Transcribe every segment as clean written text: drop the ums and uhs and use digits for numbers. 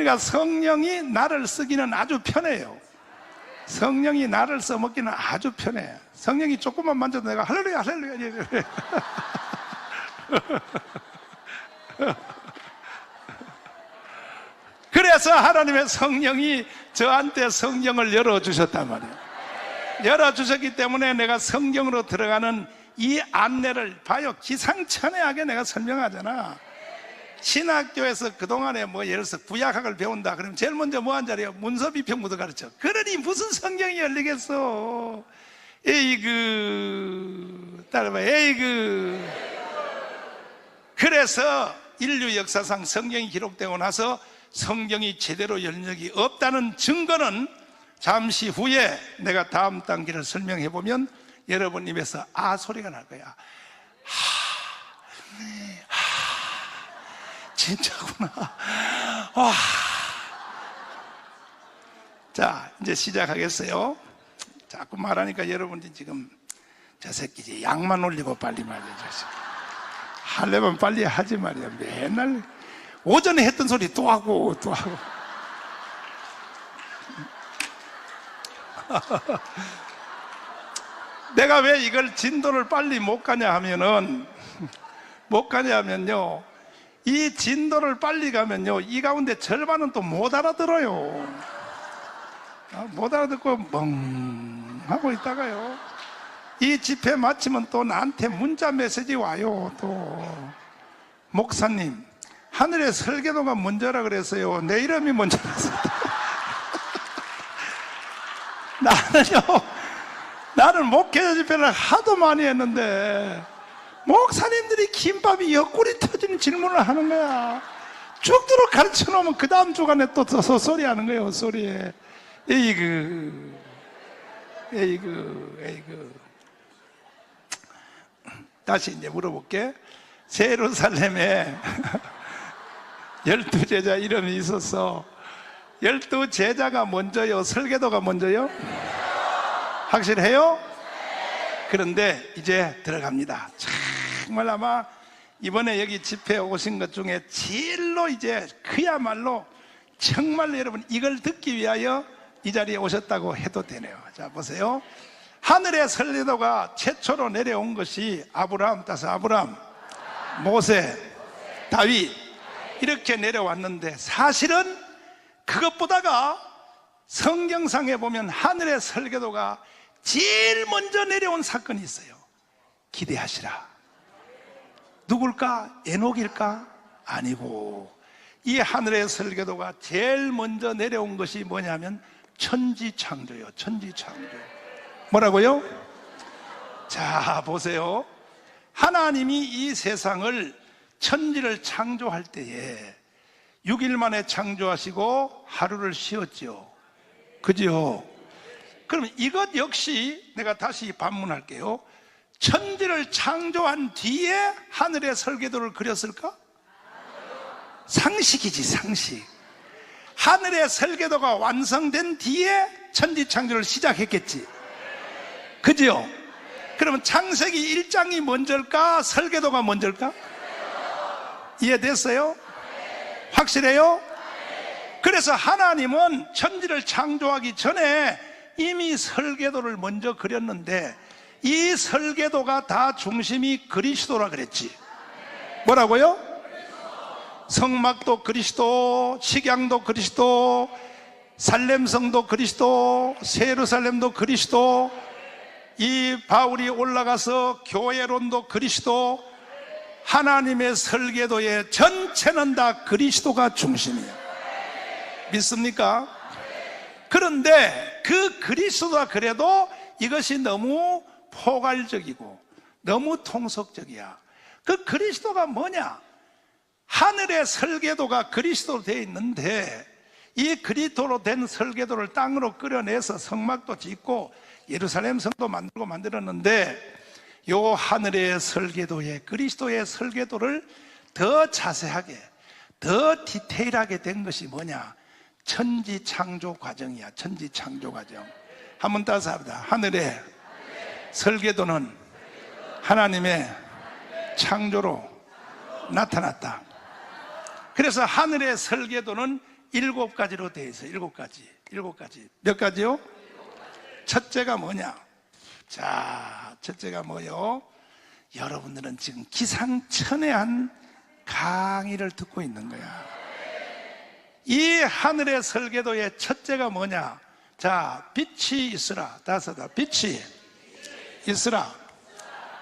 그러니까 성령이 나를 쓰기는 아주 편해요. 성령이 나를 써먹기는 아주 편해. 성령이 조금만 만져도 내가 할렐루야 할렐루야. 그래서 하나님의 성령이 저한테 성경을 열어주셨단 말이에요. 열어주셨기 때문에 내가 성경으로 들어가는 이 안내를 봐요. 기상천외하게 내가 설명하잖아. 신학교에서 그동안에 뭐 예를 들어서 구약학을 배운다 그러면 제일 먼저 뭐 한 자리야? 문서비평부터 가르쳐. 그러니 무슨 성경이 열리겠어. 에이그 따라봐. 에이그. 그래서 인류 역사상 성경이 기록되고 나서 성경이 제대로 열린 적이 없다는 증거는 잠시 후에 내가 다음 단계를 설명해 보면 여러분 입에서 아 소리가 날 거야. 진짜구나. 와. 자, 이제 시작하겠어요. 자꾸 말하니까 여러분들이 지금 저 새끼 이제 약만 올리고 빨리 말이야. 하려면 빨리 하지 말이야. 맨날 오전에 했던 소리 또 하고 또 하고. 내가 왜 이걸 진도를 빨리 못 가냐 하면요, 이 진도를 빨리 가면요, 이 가운데 절반은 또 못 알아들어요. 못 알아듣고 멍 하고 있다가요, 이 집회 마치면 또 나한테 문자 메시지 와요. 또 목사님, 하늘의 설계도가 먼저라 그랬어요. 내 이름이 먼저라서. 나는 목회자 집회를 하도 많이 했는데 목사님들이 김밥이 옆구리 터지는 질문을 하는 거야. 죽도록 가르쳐 놓으면 그 다음 주간에 또 헛소리 하는 거예요. 헛소리에. 에이그. 다시 이제 물어볼게. 예루살렘에 12제자 이름이 있었어. 12제자가 먼저요, 설계도가 먼저요? 확실해요? 그런데 이제 들어갑니다. 정말 아마 이번에 여기 집회에 오신 것 중에 제일로 이제 그야말로 정말 여러분 이걸 듣기 위하여 이 자리에 오셨다고 해도 되네요. 자, 보세요. 하늘의 설계도가 최초로 내려온 것이 아브라함, 모세, 다윗 이렇게 내려왔는데, 사실은 그것보다가 성경상에 보면 하늘의 설계도가 제일 먼저 내려온 사건이 있어요. 기대하시라. 누굴까? 에녹일까? 아니고, 이 하늘의 설계도가 제일 먼저 내려온 것이 뭐냐면 천지창조요. 천지창조. 뭐라고요? 자, 보세요. 하나님이 이 세상을, 천지를 창조할 때에 6일 만에 창조하시고 하루를 쉬었죠. 그죠? 그럼 이것 역시 내가 다시 반문할게요. 천지를 창조한 뒤에 하늘의 설계도를 그렸을까? 상식이지, 상식. 하늘의 설계도가 완성된 뒤에 천지 창조를 시작했겠지. 그죠? 그러면 창세기 1장이 먼저일까? 설계도가 먼저일까? 이해됐어요? 확실해요? 그래서 하나님은 천지를 창조하기 전에 이미 설계도를 먼저 그렸는데, 이 설계도가 다 중심이 그리스도라 그랬지. 뭐라고요? 성막도 그리스도, 식양도 그리스도, 살렘성도 그리스도, 예루살렘도 그리스도, 이 바울이 올라가서 교회론도 그리스도, 하나님의 설계도의 전체는 다 그리스도가 중심이에요. 믿습니까? 그런데 그 그리스도가 그래도 이것이 너무 포괄적이고 너무 통속적이야. 그 그리스도가 뭐냐? 하늘의 설계도가 그리스도로 되어 있는데, 이 그리스도로 된 설계도를 땅으로 끌어내서 성막도 짓고 예루살렘 성도 만들었는데, 요 하늘의 설계도에 그리스도의 설계도를 더 자세하게, 더 디테일하게 된 것이 뭐냐? 천지 창조 과정이야. 천지 창조 과정. 한번 따서 합니다. 하늘의 설계도는 하나님의 창조로 나타났다. 그래서 하늘의 설계도는 7가지로 되어 있어요. 7가지. 7가지. 몇 가지요? 첫째가 뭐냐? 자, 첫째가 뭐요? 여러분들은 지금 기상천외한 강의를 듣고 있는 거야. 이 하늘의 설계도의 첫째가 뭐냐? 자, 빛이 있으라. 다섯다. 빛이 있으라.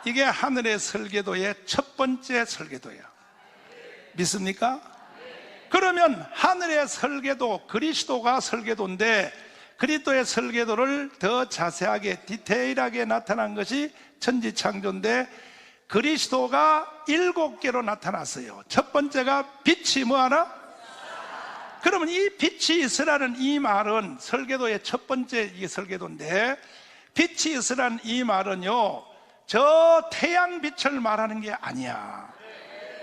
이게 하늘의 설계도의 첫 번째 설계도야. 믿습니까? 그러면 하늘의 설계도, 그리스도가 설계도인데 그리스도의 설계도를 더 자세하게 디테일하게 나타난 것이 천지창조인데 그리스도가 7개로 나타났어요. 첫 번째가 빛이 뭐하나? 그러면 이 빛이 있으라는 이 말은 설계도의 첫 번째 이 설계도인데 빛이 있으라는 이 말은요 저 태양빛을 말하는 게 아니야.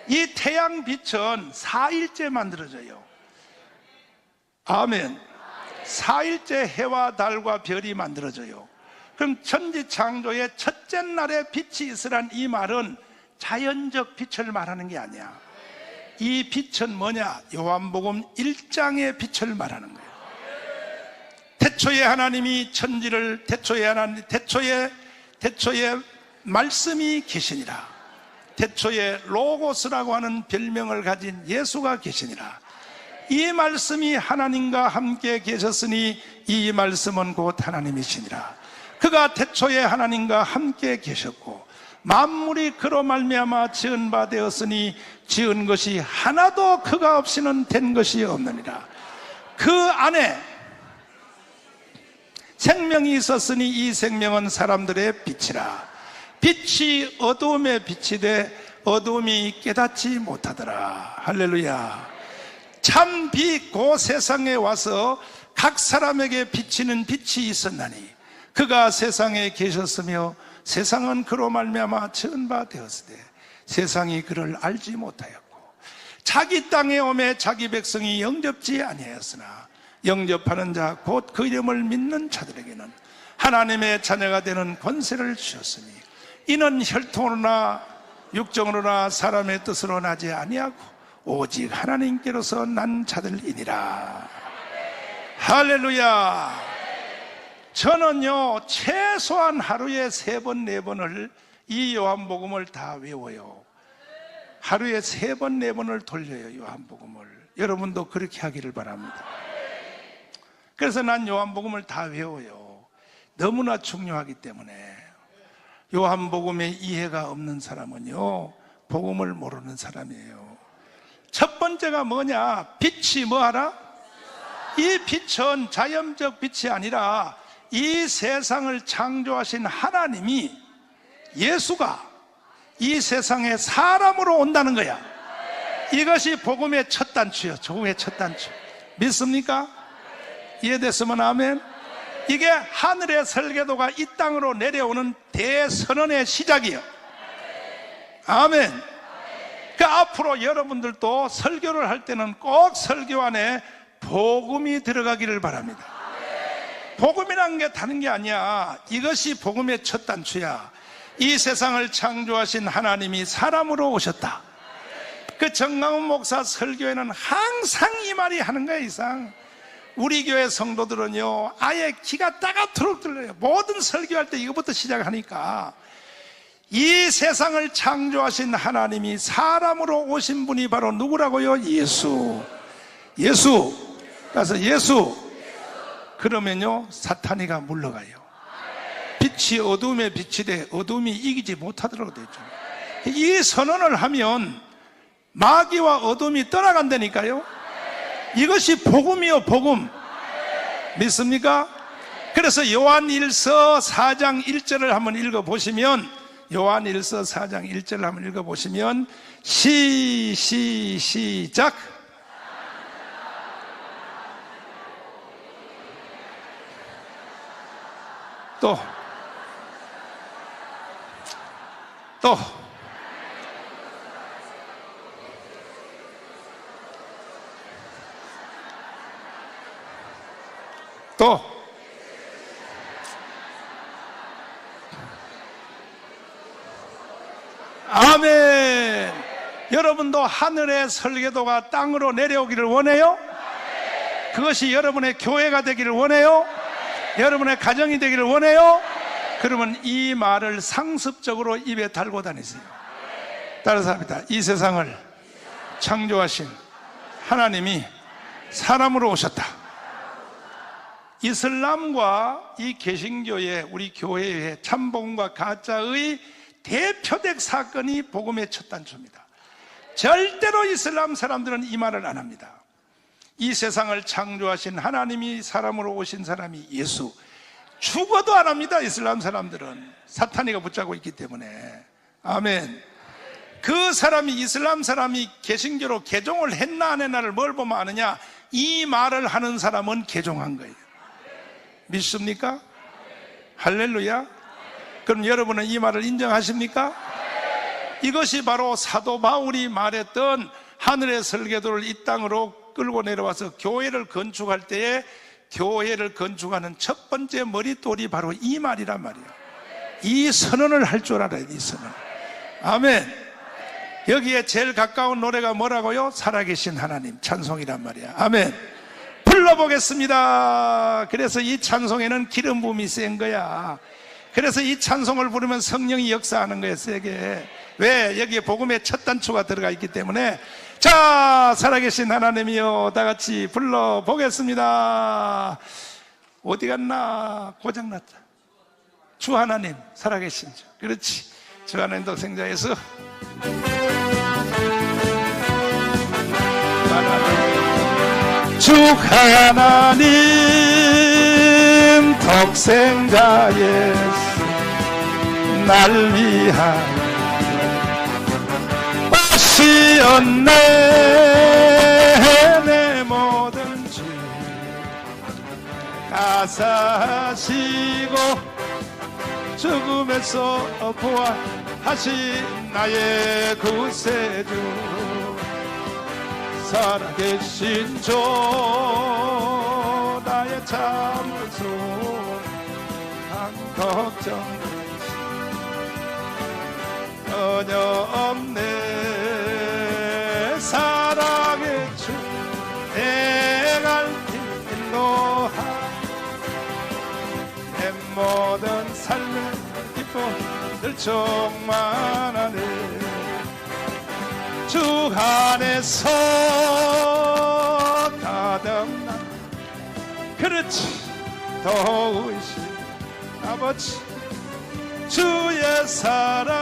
이 태양빛은 4일째 만들어져요. 아멘. 4일째 해와 달과 별이 만들어져요. 그럼 천지창조의 첫째 날에 빛이 있으란 이 말은 자연적 빛을 말하는 게 아니야. 이 빛은 뭐냐? 요한복음 1장의 빛을 말하는 거예요. 태초에 하나님이 천지를 태초에 말씀이 계시니라. 태초에 로고스라고 하는 별명을 가진 예수가 계시니라. 이 말씀이 하나님과 함께 계셨으니 이 말씀은 곧 하나님이시니라. 그가 태초에 하나님과 함께 계셨고 만물이 그로 말미암아 지은 바 되었으니 지은 것이 하나도 그가 없이는 된 것이 없느니라. 그 안에 생명이 있었으니 이 생명은 사람들의 빛이라. 빛이 어두움에 비치되 어두움이 깨닫지 못하더라. 할렐루야. 참 빛 그 세상에 와서 각 사람에게 비치는 빛이 있었나니 그가 세상에 계셨으며 세상은 그로 말미암아 지은 바 되었으되 세상이 그를 알지 못하였고 자기 땅에 오매 자기 백성이 영접지 아니하였으나 영접하는 자 곧 그 이름을 믿는 자들에게는 하나님의 자녀가 되는 권세를 주셨으니 이는 혈통으로나 육정으로나 사람의 뜻으로 나지 아니하고 오직 하나님께로서 난 자들이니라. 할렐루야. 저는요 최소한 하루에 3번 4번을 이 요한복음을 다 외워요. 하루에 3번 4번을 돌려요. 요한복음을. 여러분도 그렇게 하기를 바랍니다. 그래서 난 요한복음을 다 외워요. 너무나 중요하기 때문에. 요한복음에 이해가 없는 사람은요 복음을 모르는 사람이에요. 첫 번째가 뭐냐? 빛이 뭐하라? 이 빛은 자연적 빛이 아니라 이 세상을 창조하신 하나님이 예수가 이 세상에 사람으로 온다는 거야. 이것이 복음의 첫 단추예요. 복음의 첫 단추. 믿습니까? 이해됐으면 아멘. 이게 하늘의 설계도가 이 땅으로 내려오는 대선언의 시작이에요. 아멘. 그 앞으로 여러분들도 설교를 할 때는 꼭 설교 안에 복음이 들어가기를 바랍니다. 복음이란 게 다른 게 아니야. 이것이 복음의 첫 단추야. 이 세상을 창조하신 하나님이 사람으로 오셨다. 그 정강훈 목사 설교에는 항상 이 말이 하는 거야. 이상 우리 교회 성도들은요 아예 기가 따갑도록 들려요. 모든 설교할 때 이거부터 시작하니까 이 세상을 창조하신 하나님이 사람으로 오신 분이 바로 누구라고요? 예수. 그래서 예수 그러면요 사탄이가 물러가요. 빛이 어둠에 빛이 돼 어둠이 이기지 못하도록 되죠. 이 선언을 하면 마귀와 어둠이 떠나간다니까요. 이것이 복음이요 복음. 믿습니까? 그래서 요한일서 4장 1절을 한번 읽어보시면 요한일서 4장 1절을 한번 읽어보시면 시작. 또 아멘. 여러분도 하늘의 설계도가 땅으로 내려오기를 원해요? 그것이 여러분의 교회가 되기를 원해요? 여러분의 가정이 되기를 원해요? 그러면 이 말을 상습적으로 입에 달고 다니세요. 따라서 합니다. 이 세상을 창조하신 하나님이 사람으로 오셨다. 이슬람과 이 개신교의 우리 교회의 참복음과 가짜의 대표적 사건이 복음의 첫 단초입니다. 절대로 이슬람 사람들은 이 말을 안 합니다. 이 세상을 창조하신 하나님이 사람으로 오신 사람이 예수. 죽어도 안 합니다. 이슬람 사람들은 사탄이가 붙잡고 있기 때문에. 아멘. 그 사람이, 이슬람 사람이 개신교로 개종을 했나 안 했나를 뭘 보면 아느냐? 이 말을 하는 사람은 개종한 거예요. 믿습니까? 할렐루야. 그럼 여러분은 이 말을 인정하십니까? 이것이 바로 사도 바울이 말했던 하늘의 설계도를 이 땅으로 끌고 내려와서 교회를 건축할 때에 교회를 건축하는 첫 번째 머릿돌이 바로 이 말이란 말이에요. 이 선언을 할 줄 알아야 돼. 이 선언. 아멘. 여기에 제일 가까운 노래가 뭐라고요? 살아계신 하나님 찬송이란 말이야. 아멘. 불러보겠습니다. 그래서 이 찬송에는 기름 부음이 센 거야. 그래서 이 찬송을 부르면 성령이 역사하는 거예요. 세게. 왜? 여기에 복음의 첫 단추가 들어가 있기 때문에. 자, 살아계신 하나님이요, 다 같이 불러보겠습니다. 어디 갔나? 고장났다. 주 하나님, 살아계신 주. 그렇지. 주 하나님 독생자에서 주 하나님 독생자 예수 날 위하여 오시었네. 내 모든 죄 가사하시고 죽음에서 부활하신 나의 구세주 살아계신 주 나의 참소 한 걱정 전혀 없네. 사랑의 주 내 갈 길 인도하 내 모든 삶의 기쁨 늘 충만하네. 주 안에서 가득나 그렇지 도우신 아버지 주의 사랑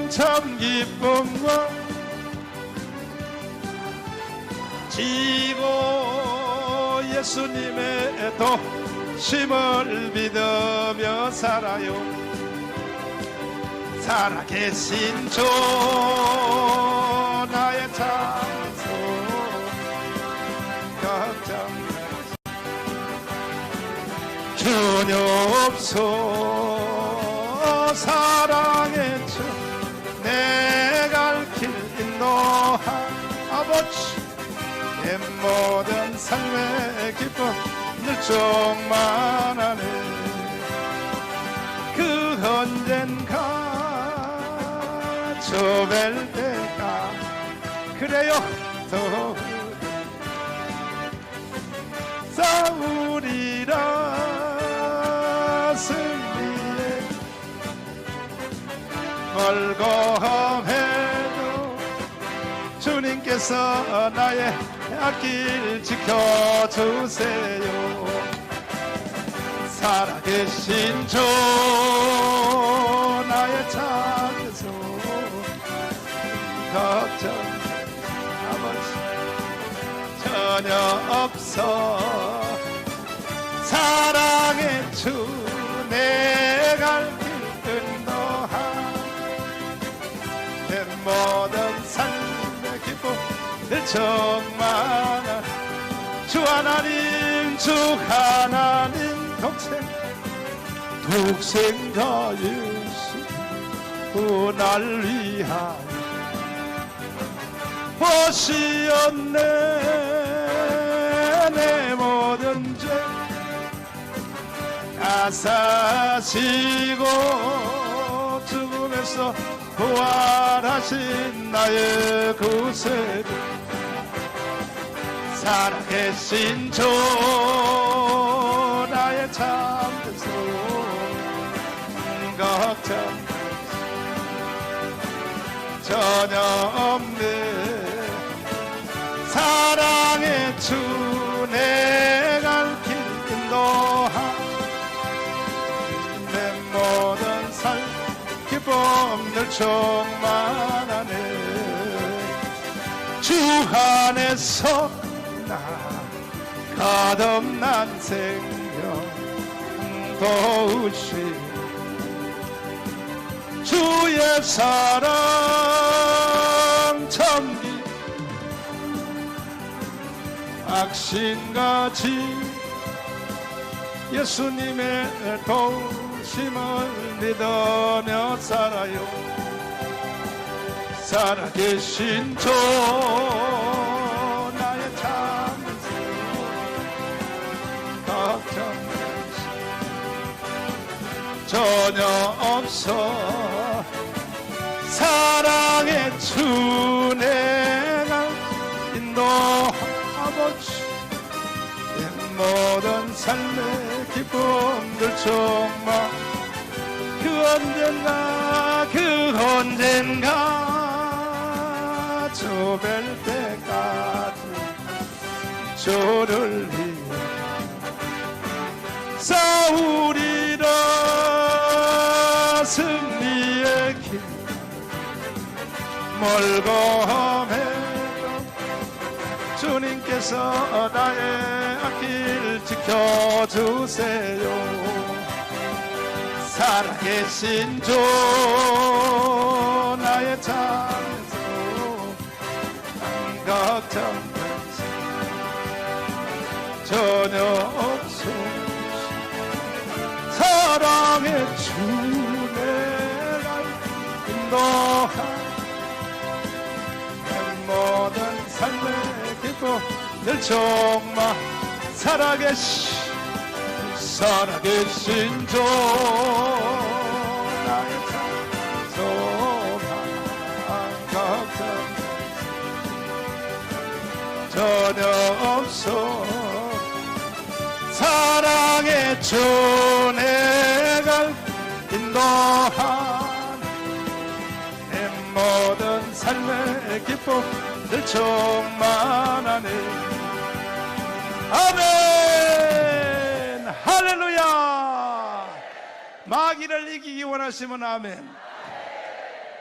참 기쁨과 지고 예수님의 도심을 믿으며 살아요. 살아계신 주 나의 찬송 걱정 전혀 없어. 사랑의 주 내 갈 길 인도하 아버지 내 모든 삶의 기쁨 늘 충만하네. 그 언젠가 저뵐 때가 그래요 더 싸우리라 승리에 멀고해도 주님께서 나의 앞길 지켜주세요. 살아계신 주 나의 찾아서 걱정 아버지 전혀 없어. 사랑의 주 내 갈 길 인도하 내 모든 삶의 기쁨 늘 충만한 주 하나님 주 하나님 독생자 예수 날 위하여 오시었네. 내 모든 죄 가사시고 죽음에서 부활하신 나의 구세주 살아계신 주 나의 참된 소 걱정 전혀 없네 사랑의 주 내 갈 길 인도하 내 모든 삶 기쁨 늘 충만하네 주 안에서 나 거듭난 생명 도우시 주의 사랑 참기 악신같이 예수님의 도우심을 믿으며 살아요 살아계신 주 나의 참수 걱정 전혀 없어 사랑의 주 내가 인도하고주 내 모든 삶의 기쁨들 충만 그 언젠가 주 뵐 때까지 주를 위해 싸우리라 승리의 길 멀고 험해도 주님께서 나의 앞길 지켜주세요 살아계신 주 나의 참소 걱정 전혀 없소 사랑의 주 내가 인도한 내 모든 삶의 기쁨 늘 충만 살아계신 주 나의 소망 걱정 전혀 없어 사랑의 주 내가 인도한 내 모든 삶의 기쁨 늘 충만하네 아멘 할렐루야 마귀를 이기기 원하시면 아멘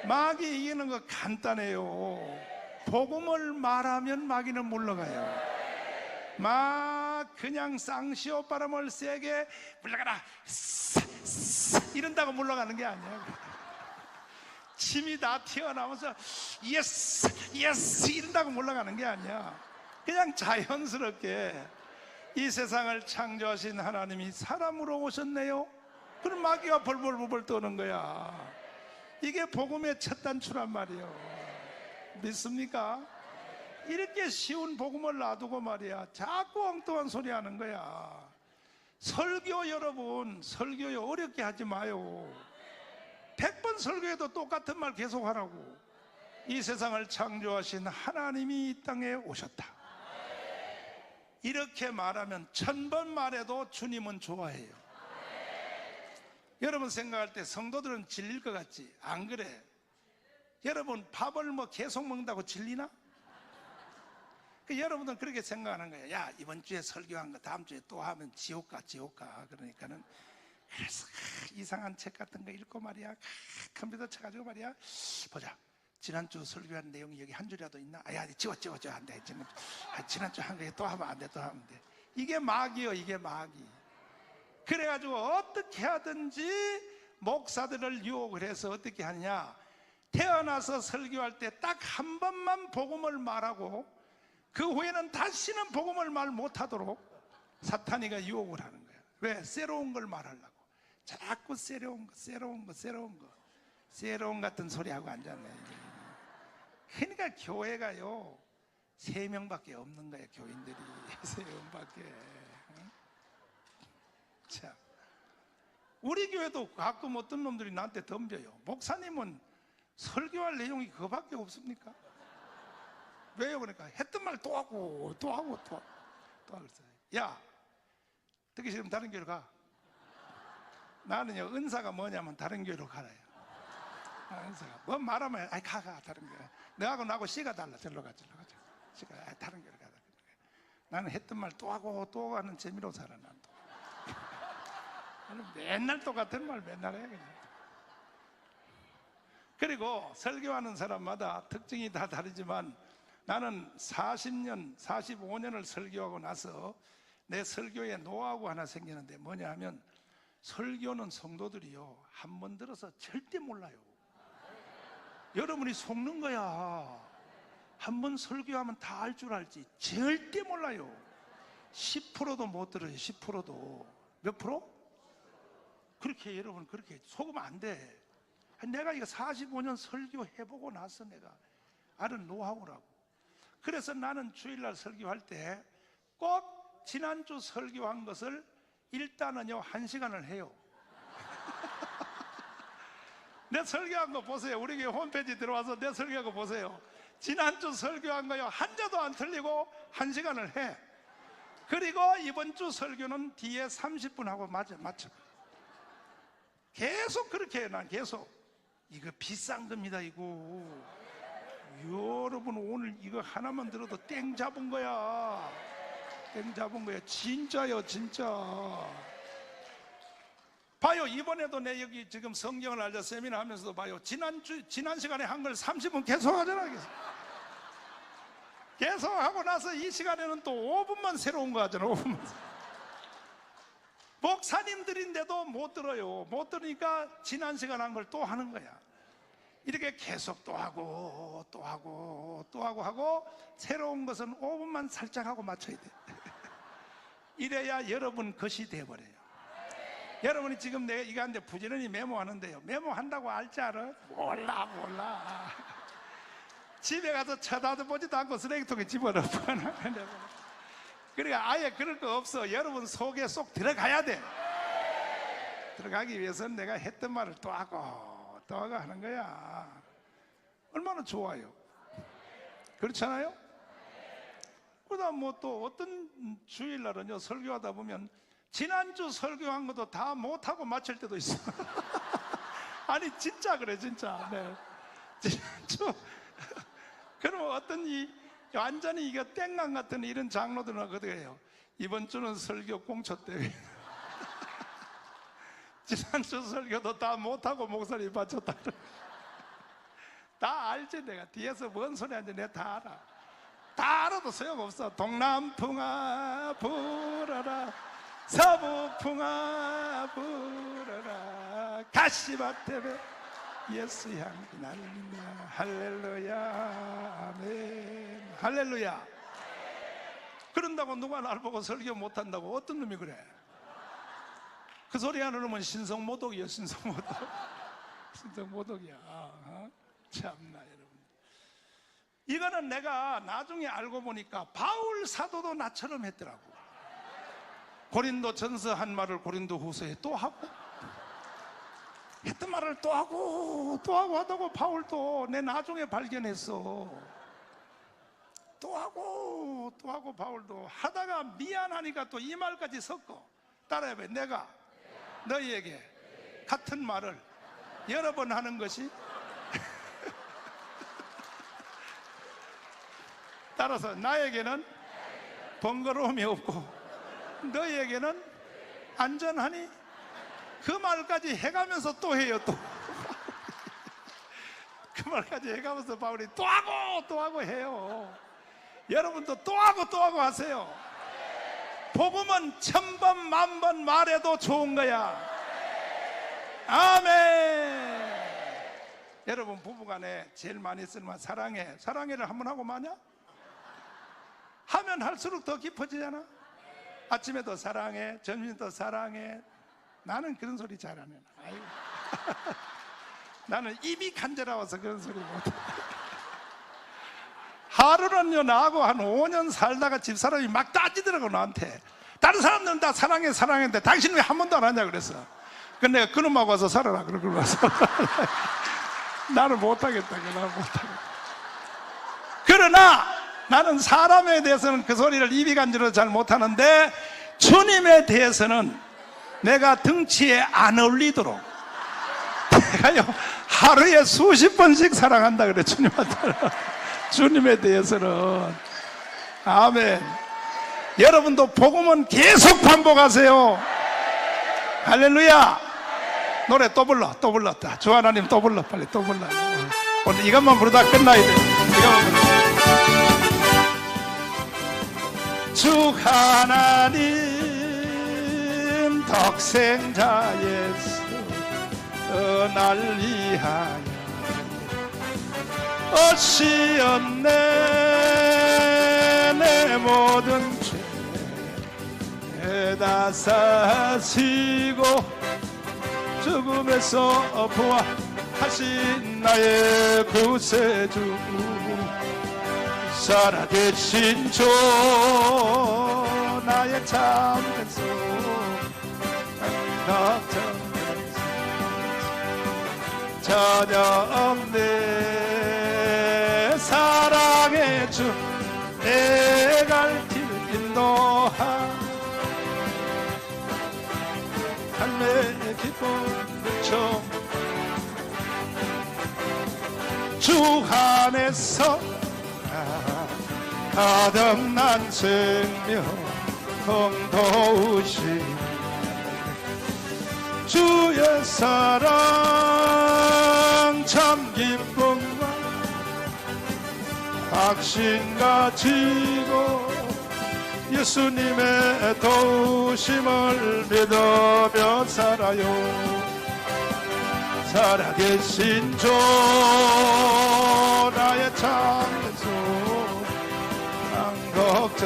마귀 이기는 거 간단해요 복음을 말하면 마귀는 물러가요 막 그냥 쌍시옷바람을 세게 물러가라 이런다고 물러가는 게 아니야 침이 다 튀어나오면서 예스 예스 이런다고 물러가는 게 아니야 그냥 자연스럽게 이 세상을 창조하신 하나님이 사람으로 오셨네요 그럼 마귀가 벌벌벌 떠는 거야 이게 복음의 첫 단추란 말이에요 믿습니까? 이렇게 쉬운 복음을 놔두고 말이야 자꾸 엉뚱한 소리 하는 거야 설교 여러분 설교요 어렵게 하지 마요 100번 설교해도 똑같은 말 계속 하라고 이 세상을 창조하신 하나님이 이 땅에 오셨다 이렇게 말하면 1000번 말해도 주님은 좋아해요 여러분 생각할 때 성도들은 질릴 것 같지? 안 그래? 여러분 밥을 뭐 계속 먹는다고 질리나? 여러분들은 그렇게 생각하는 거예요 야 이번 주에 설교한 거 다음 주에 또 하면 지옥 가 그러니까는 그래서 이상한 책 같은 거 읽고 말이야 컴퓨터 쳐가지고 말이야 보자 지난주 설교한 내용이 여기 한 줄이라도 있나? 야 지워 안 돼 지난주 한 거 또 하면 안 돼 또 하면 돼 이게 마귀요 이게 마귀 그래가지고 어떻게 하든지 목사들을 유혹을 해서 어떻게 하냐 태어나서 설교할 때 딱 한 번만 복음을 말하고 그 후에는 다시는 복음을 말 못하도록 사탄이가 유혹을 하는 거야 왜? 새로운 걸 말하려고 자꾸 새로운 같은 소리하고 앉았네 그러니까 교회가요 3명밖에 없는 거야 교인들이 3명밖에 응? 자, 우리 교회도 가끔 어떤 놈들이 나한테 덤벼요 목사님은 설교할 내용이 그거밖에 없습니까? 왜요? 그러니까 했던 말 또 하고 또 하고 또 하고 또 하고 그랬어요. 야, 듣기 싫으면 다른 교회로 가. 나는요, 은사가 뭐냐면 다른 교회로 가라요. 은사가 뭐 말하면 아이 가 다른 교회. 너하고 나하고 씨가 달라. 절로 가. 씨가 다른 교회로 가다. 나는 했던 말 또 하고 또 하는 재미로 살아. 난 또. 나는 맨날 똑같은 말 맨날 해 그냥. 그리고 설교하는 사람마다 특징이 다 다르지만 나는 40년, 45년을 설교하고 나서 내 설교에 노하우가 하나 생기는데 뭐냐 하면 설교는 성도들이요, 한 번 들어서 절대 몰라요. 여러분이 속는 거야. 한 번 설교하면 다 알 줄 알지 절대 몰라요. 10%도 못 들어요. 10%도. 몇 프로? 그렇게 여러분 그렇게 속으면 안 돼. 내가 이거 45년 설교해보고 나서 내가 아는 노하우라고. 그래서 나는 주일날 설교할 때 꼭 지난주 설교한 것을 일단은요 1시간을 해요. 내 설교한 거 보세요. 우리 교회 홈페이지 들어와서 내 설교한 거 보세요. 지난주 설교한 거요 한자도 안 틀리고 1시간을 해. 그리고 이번 주 설교는 뒤에 30분 하고 맞춰. 계속 그렇게 해. 난 계속. 이거 비싼 겁니다. 이거 여러분 오늘 이거 하나만 들어도 땡 잡은 거야. 땡 잡은 거야. 진짜요 진짜. 봐요. 이번에도 내 여기 지금 성경을 알자 세미나 하면서도 봐요. 지난 시간에 한 걸 30분 계속 하잖아. 계속 하고 나서 이 시간에는 또 5분만 새로운 거 하잖아. 5분만. 목사님들인데도 못 들어요. 못 들으니까 지난 시간 한 걸 또 하는 거야. 이렇게 계속 또 하고 또 하고 또 하고 새로운 것은 5분만 살짝 하고 맞춰야 돼. 이래야 여러분 것이 돼버려요. 여러분이 지금 내가 이거 하는데 부지런히 메모하는데요, 메모한다고 알지 않아? 몰라. 집에 가서 쳐다보지도 않고 쓰레기통에 집어넣어. 그러니까 아예 그럴 거 없어. 여러분 속에 쏙 들어가야 돼. 들어가기 위해서는 내가 했던 말을 또 하고 또 하고 하는 거야. 얼마나 좋아요. 그렇잖아요? 그러다 뭐 또 어떤 주일날은요 설교하다 보면 지난주 설교한 것도 다 못하고 마칠 때도 있어. 아니 진짜 그래 진짜. 네. 지난주 그러면 어떤 완전히 이거 땡강 같은 이런 장로들은 어떻게 해요? 이번 주는 설교 공초 대회. 지난주 설교도 다 못하고 목소리 바쳤다. 다 알지. 내가 뒤에서 뭔 소리 하는지 내가 다 알아. 다 알아도 소용없어. 동남풍아 불어라, 서북풍아 불어라, 가시밭에 예수 향기 날린다. 할렐루야 아멘. 할렐루야. 그런다고 누가 날 보고 설교 못한다고? 어떤 놈이 그래? 그 소리 하는 놈은 신성모독이야. 신성모독이야. 참나 여러분. 이거는 내가 나중에 알고 보니까 바울 사도도 나처럼 했더라고. 고린도 전서 한 말을 고린도 후서에 또 하고 했던 말을 또 하고 하다고 바울도 내 나중에 발견했어. 또 하고 바울도 하다가 미안하니까 또 이 말까지 섞어. 따라해봐. 내가 너희에게 같은 말을 여러 번 하는 것이 따라서 나에게는 번거로움이 없고 너희에게는 안전하니, 그 말까지 해가면서 또 해요. 또 그 말까지 해가면서 바울이 또 하고 해요. 여러분도 또 하고 하세요. 복음은 1000번 만번 말해도 좋은 거야. 아멘. 여러분 부부간에 제일 많이 쓰는 말 사랑해를 한번 하고 마냐? 하면 할수록 더 깊어지잖아. 아침에도 사랑해, 점심도 사랑해. 나는 그런 소리 잘 안 해. 나는 입이 간지러워서 그런 소리 못해. 하루는요 나하고 한 5년 살다가 집사람이 막 따지더라고. 나한테 다른 사람들은 다 사랑했는데 당신은 왜 한 번도 안 하냐 그랬어. 근데 내가 그놈하고 와서 살아라 그러고 와서 나는 못하겠다. 그러나 나는 사람에 대해서는 그 소리를 입이 간지러서 잘 못하는데 주님에 대해서는 내가 등치에 안 어울리도록 내가요 하루에 수십 번씩 사랑한다 그래. 주님한테. 주님에 대해서는. 아멘. 여러분도 복음은 계속 반복하세요. 할렐루야. 노래 또 불러. 또 불렀다. 주 하나님 또 불러. 빨리 또 불러. 오늘 이것만 부르다 끝나야 돼. 이것만 부르다. 주 하나님 독생자 예수 날 위하여 오시었네. 내 모든 죄 다 사시고 죽음에서 부활하신 나의 구세주 살아계신 주 나의 참된 소망 전혀 없네. 사랑의 주 내 갈 길 인도하 삶의 기쁨 주 안에서 거듭난 생명 통도우시 주의 사랑 참 기쁨과 확신 가지고 예수님의 도우심을 믿으며 살아요. 살아계신 주 나의 참된 소망 걱정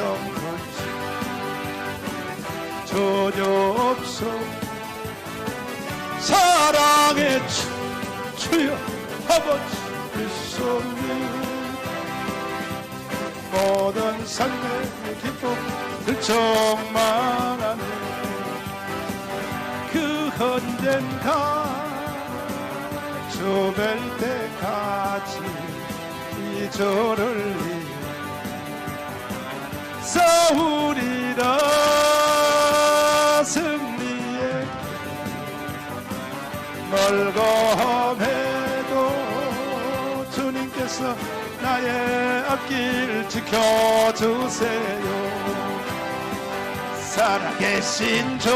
전혀 없어. 사랑의 주여 아버지 예수님 모든 삶의 기쁨을 충만하네. 그 언젠가 주뵐 때까지 이 주를 위해 싸우리라. 승리에 멀고 험해도 주님께서 나의 앞길 지켜주세요. 살아계신 주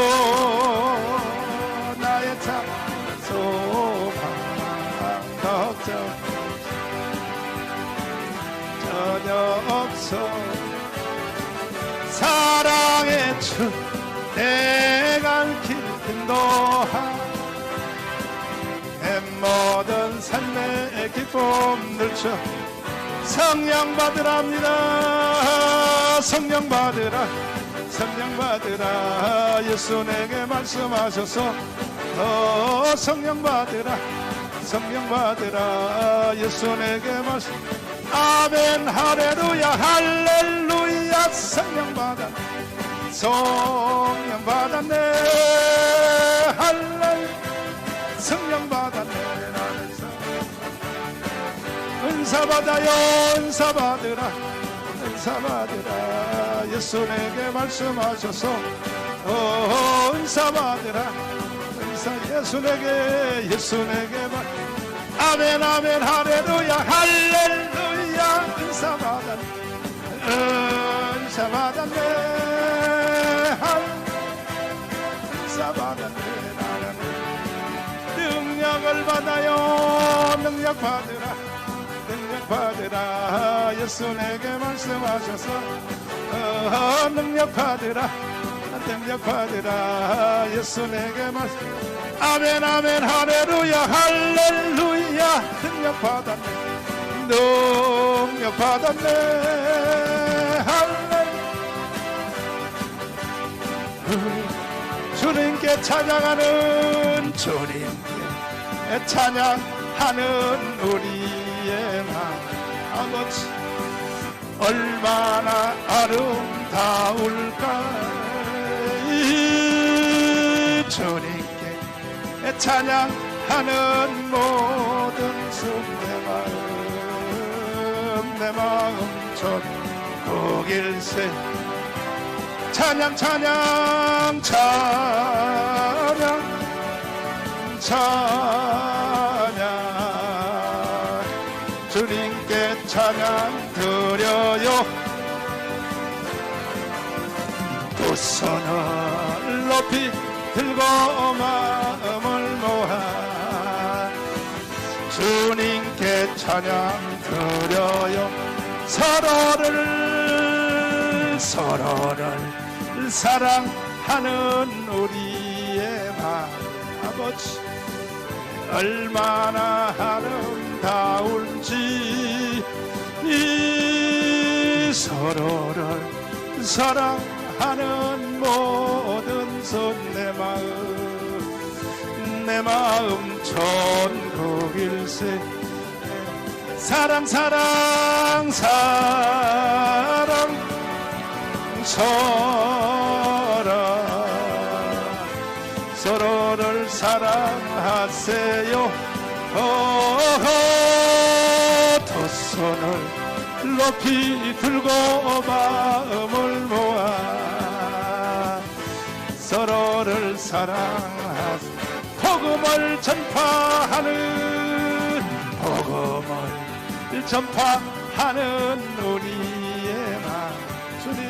나의 참 소망 걱정 전혀 없어. 사랑의 주 내 갈 길 인도하 내 모든 삶의 기쁨 늘쳐 성령 받으랍니다. 성령 받으라. 성령 받으라. 예수 내게 말씀하셔서 성령 받으라. 성령 받으라. 예수 내게 말씀. 아멘 할렐루야 할렐루야. 성령 받아. 성령 받았네. 할렐루야. 성령 받았네. 나는 은사 받아요. 은사 받으라. 은사 받으라. 예수 내게 말씀하셔서 은사 받으라. 은사 예수 내게 말. 아멘 아멘 할렐루야 할렐루야. 은사 받았네. 은사 받았네. 은사 받았네. 나는 능력을 받아요. 능력 받으라. 능력 받으라. 예수 내게 말씀하셔서 능력 받으라. 능력 받으라. 예수 내게 말씀. 아멘 아멘 할렐루야 할렐루야. 능력 받았네. 능력 받았네. 할렐루야. 주님께 찬양하는 주님께 찬양하는 우리의 마음. 아버지 얼마나 아름다울까. 주님께 찬양하는 모든 숨 내 마음 내 마음 전 거길세 찬양 찬양 찬양 찬양 주님께 찬양 드려요 두 손을 높이 들고 마음을 모아 주님께 찬양 드려요 서로를 사랑하는 우리의 아버지 얼마나 아름다운지 이 서로를 사랑하는 모든 손 내 마음 천국일세 사랑 사랑 사랑 서로를 사랑하세요 두 손을 높이 들고 마음을 모아 서로를 사랑하세요 복음을 전파하는 우리의 마음 주님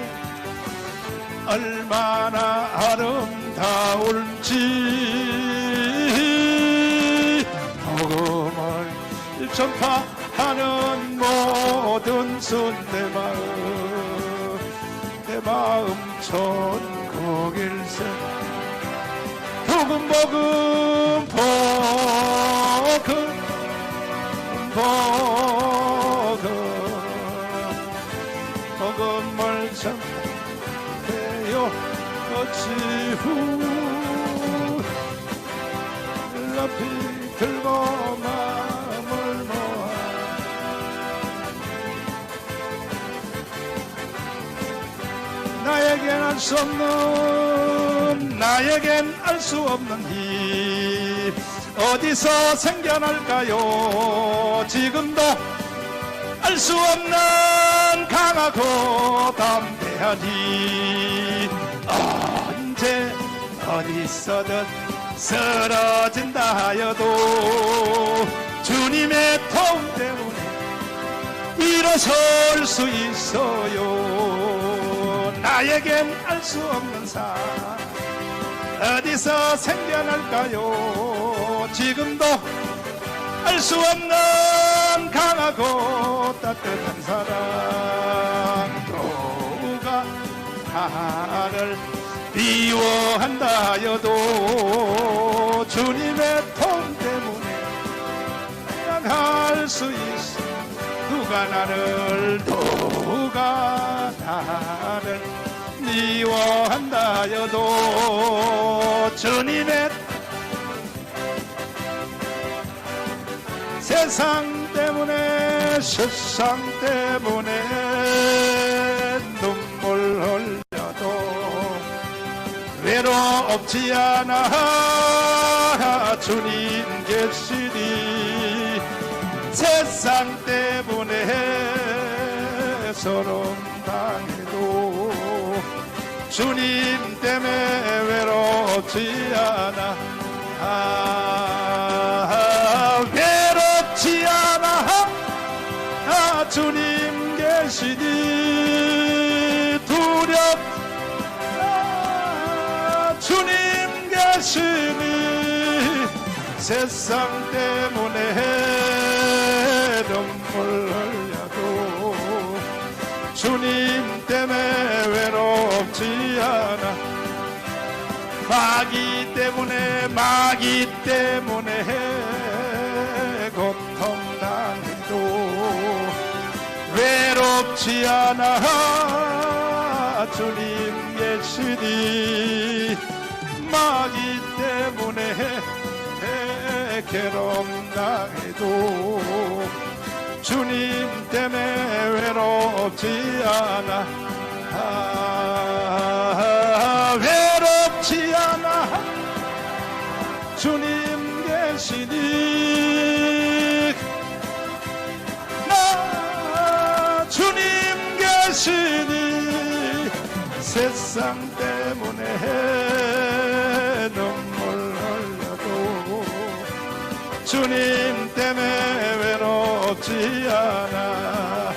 얼마나 아름다울지 복음을 전파하는 모든 손 내 마음 천국일세 복음 복음을 전해요 지후 높이 들고 마음을 모아 나에겐 알 수 없는 힘 어디서 생겨날까요 지금도 알 수 없는 강하고 담대한 힘 언제 어디서든 쓰러진다 하여도 주님의 도움 때문에 일어설 수 있어요 나에겐 알 수 없는 삶 어디서 생겨날까요 지금도 알 수 없는 강하고 따뜻한 사랑 누가 나를 미워한다 하여도 주님의 통 때문에 할 수 있어 누가 나를 미워한다 하여도 주님의 세상 때문에 눈물 흘려도 외롭지 않아 주님 계시니 세상 때문에 서름 당해도 주님 때문에 외롭지 않아 외롭지 않아 주님 계시니 주님 계시니 세상 때문에 눈물 흘려도 주님 때문에 외롭지 않아 마귀 때문에 고통당해도 외롭지 않아 주님 계시니 마귀 때문에 괴롭당해도 주님 때문에 외롭지 않아 외롭지 않아 주님 계시니 나 주님 계시니 세상 때문에 눈물 흘려도 주님 때문에 외롭지 않아.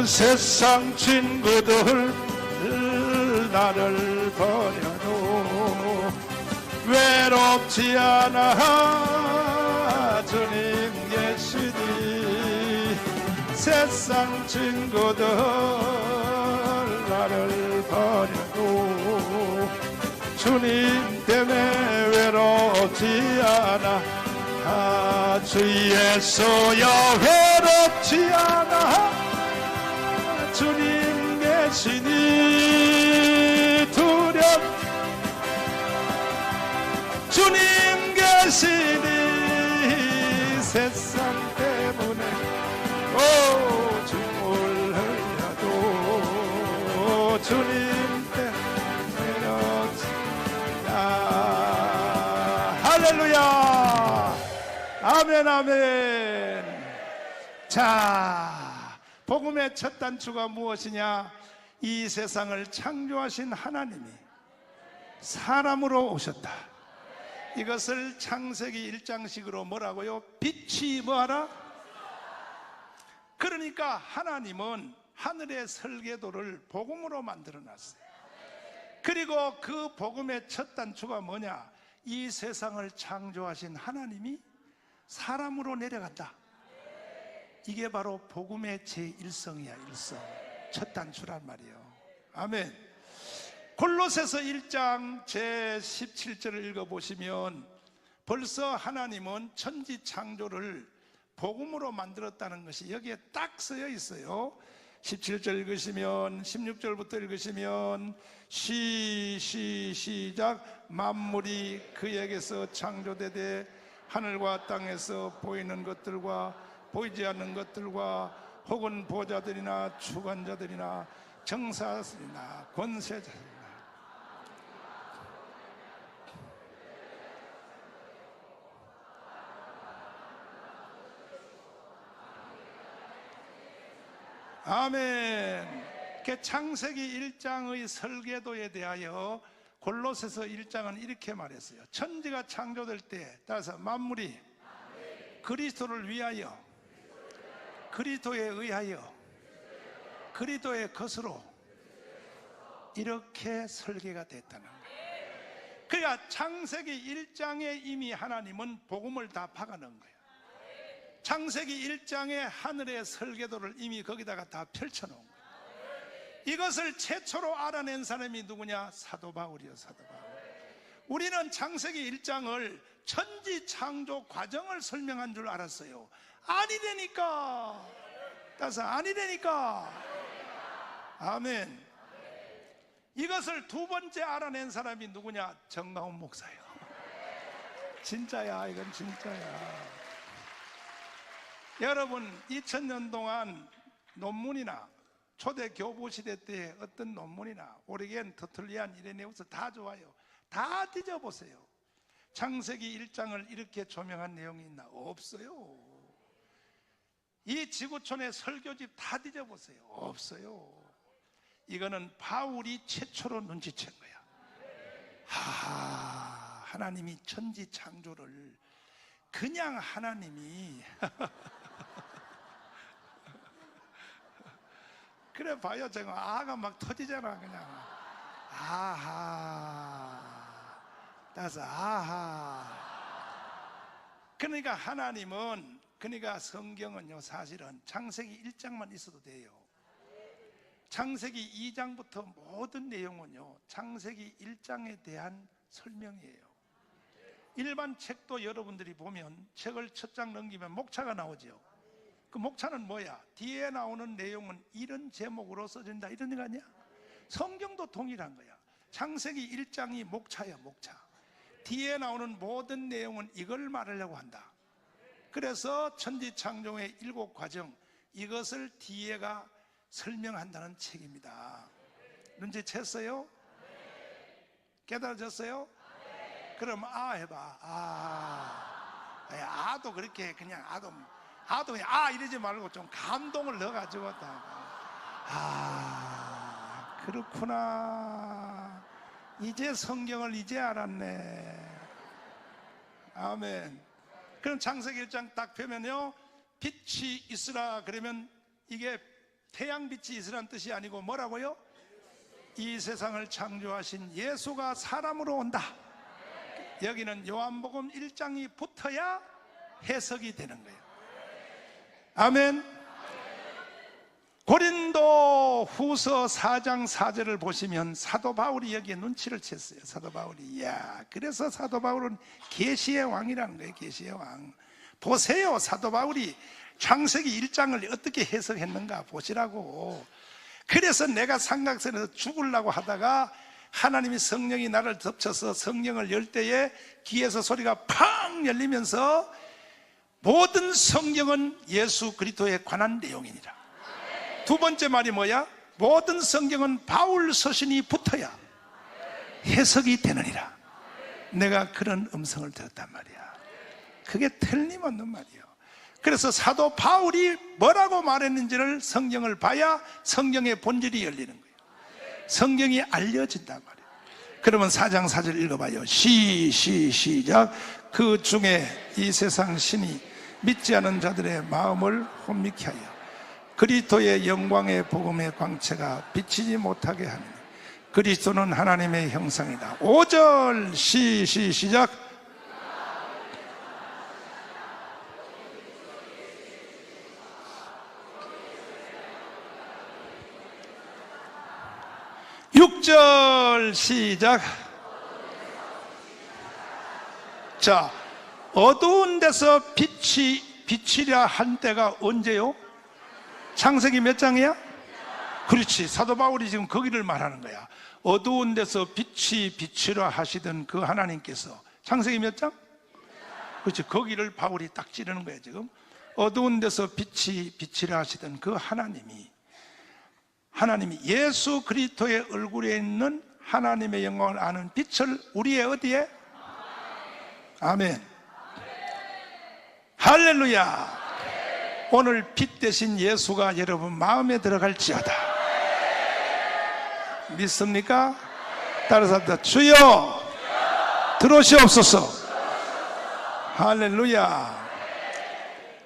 세상 친구들 나를 버려도 외롭지 않아. 주님 계시니. 세상 친구들 나를 버려도 주님 때문에 외롭지 않아. 주 예수여 외롭지 않아. 주님 계시니 주님 계시니. 세상 때문에 눈물 흘려도 주님 때문에 외롭지 않아. 할렐루야. 아멘 아멘. 자, 복음의 첫 단추가 무엇이냐? 이 세상을 창조하신 하나님이 사람으로 오셨다. 이것을 창세기 1장식으로 뭐라고요? 빛이 뭐하라? 그러니까 하나님은 하늘의 설계도를 복음으로 만들어 놨어요. 그리고 그 복음의 첫 단추가 뭐냐? 이 세상을 창조하신 하나님이 사람으로 내려간다. 이게 바로 복음의 제1성이야. 1성 첫 단추란 말이에요. 아멘. 골로새서 1장 제17절을 읽어보시면 벌써 하나님은 천지 창조를 복음으로 만들었다는 것이 여기에 딱 쓰여 있어요. 17절 읽으시면 16절부터 읽으시면 시작. 만물이 그에게서 창조되되 하늘과 땅에서 보이는 것들과 보이지 않는 것들과 혹은 보좌들이나 주관자들이나 정사들이나 권세자들이나 아멘. 창세기 1장의 설계도에 대하여 골로새서 1장은 이렇게 말했어요. 천지가 창조될 때 따라서 만물이 그리스도를 위하여, 그리스도에 의하여, 그리스도의 것으로 이렇게 설계가 됐다는 거예요. 그러니까 창세기 1장에 이미 하나님은 복음을 다 박아넣은 거예요. 창세기 1장의 하늘의 설계도를 이미 거기다가 다 펼쳐놓은 거예요. 이것을 최초로 알아낸 사람이 누구냐? 사도 바울이요. 사도 바울. 우리는 창세기 1장을 천지 창조 과정을 설명한 줄 알았어요. 아니되니까. 따라서 아니되니까. 아멘. 이것을 두 번째 알아낸 사람이 누구냐? 정가훈 목사예요. 진짜야. 이건 진짜야. 여러분 2000년 동안 논문이나 초대 교부 시대 때 어떤 논문이나 오리겐, 터툴리안, 이레네우스 다 좋아요. 다 뒤져보세요. 창세기 1장을 이렇게 조명한 내용이 있나? 없어요. 이 지구촌의 설교집 다 뒤져보세요. 없어요. 이거는 바울이 최초로 눈치챈 거야. 하나님이 천지 창조를 그냥 하나님이 그래 봐요. 제가 아가 막 터지잖아. 그냥 따서 그러니까 하나님은, 그러니까 성경은요 사실은 창세기 1장만 있어도 돼요. 창세기 2장부터 모든 내용은요 창세기 1장에 대한 설명이에요. 일반 책도 여러분들이 보면 책을 첫 장 넘기면 목차가 나오죠. 그 목차는 뭐야? 뒤에 나오는 내용은 이런 제목으로 써진다 이런 거 아니야? 성경도 동일한 거야. 창세기 1장이 목차야. 목차. 뒤에 나오는 모든 내용은 이걸 말하려고 한다. 그래서 천지창조의 7과정, 이것을 뒤에가 설명한다는 책입니다. 눈치챘어요? 깨달아졌어요? 그럼 해봐. 아도 그렇게 그냥 아도 그냥 이러지 말고 좀 감동을 넣어가지고 그렇구나. 이제 성경을 이제 알았네. 아멘. 그럼 창세기 1장 딱 펴면요, 빛이 있으라 그러면 이게 태양빛이 있으라는 뜻이 아니고 뭐라고요? 이 세상을 창조하신 예수가 사람으로 온다. 여기는 요한복음 1장이 붙어야 해석이 되는 거예요. 아멘. 고린도 후서 4장 4절을 보시면 사도 바울이 여기에 눈치를 챘어요. 사도 바울이. 이야, 그래서 사도 바울은 계시의 왕이라는 거예요. 계시의 왕. 보세요. 사도 바울이 창세기 1장을 어떻게 해석했는가 보시라고. 그래서 내가 삼각선에서 죽으려고 하다가 하나님이 성령이 나를 덮쳐서 성령을 열 때에 귀에서 소리가 팡 열리면서 모든 성경은 예수 그리스도에 관한 내용이니라. 두 번째 말이 뭐야? 모든 성경은 바울 서신이 붙어야 해석이 되느니라. 내가 그런 음성을 들었단 말이야. 그게 틀림없는 말이에요. 그래서 사도 바울이 뭐라고 말했는지를 성경을 봐야 성경의 본질이 열리는 거예요. 성경이 알려진단 말이에요. 그러면 4장 4절 읽어봐요. 시작. 그 중에 이 세상 신이 믿지 않은 자들의 마음을 혼미케 하여 그리스도의 영광의 복음의 광채가 비치지 못하게 하니 그리스도는 하나님의 형상이다. 5절 시작. (6절) 시작. 자, 어두운 데서 비치랴 한 때가 언제요? 창세기 몇 장이야? 그렇지. 사도 바울이 지금 거기를 말하는 거야. 어두운 데서 빛이 비치라 하시던 그 하나님께서. 창세기 몇 장? 그렇지. 거기를 바울이 딱 찌르는 거야 지금. 어두운 데서 빛이 비치라 하시던 그 하나님이 예수 그리스도의 얼굴에 있는 하나님의 영광을 아는 빛을 우리의 어디에? 아멘. 할렐루야. 오늘 빛 대신 예수가 여러분 마음에 들어갈지어다. 믿습니까? 따라서 합니다. 주여 들어오시옵소서. 할렐루야.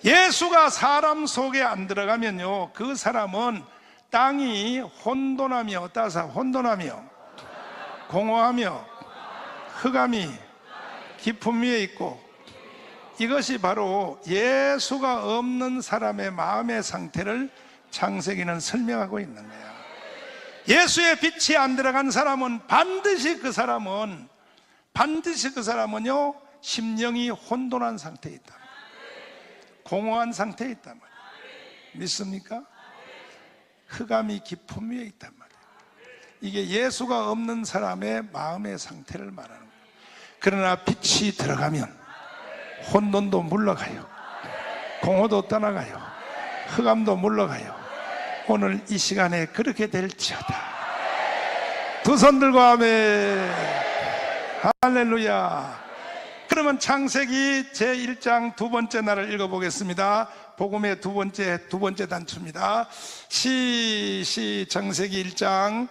예수가 사람 속에 안 들어가면요, 그 사람은 땅이 혼돈하며, 따라서 혼돈하며 공허하며 흑암이 깊음 위에 있고, 이것이 바로 예수가 없는 사람의 마음의 상태를 창세기는 설명하고 있는 거야. 예수의 빛이 안 들어간 사람은 반드시 그 사람은요 심령이 혼돈한 상태에 있단 말이야. 공허한 상태에 있단 말이야. 믿습니까? 흑암이 깊음 위에 있단 말이야. 이게 예수가 없는 사람의 마음의 상태를 말하는 거야. 그러나 빛이 들어가면 혼돈도 물러가요. 공허도 떠나가요. 흑암도 물러가요. 오늘 이 시간에 그렇게 될지어다. 두 손 들고 아멘. 할렐루야. 그러면 창세기 제1장 두 번째 날을 읽어보겠습니다. 복음의 두 번째 단추입니다. 창세기 1장.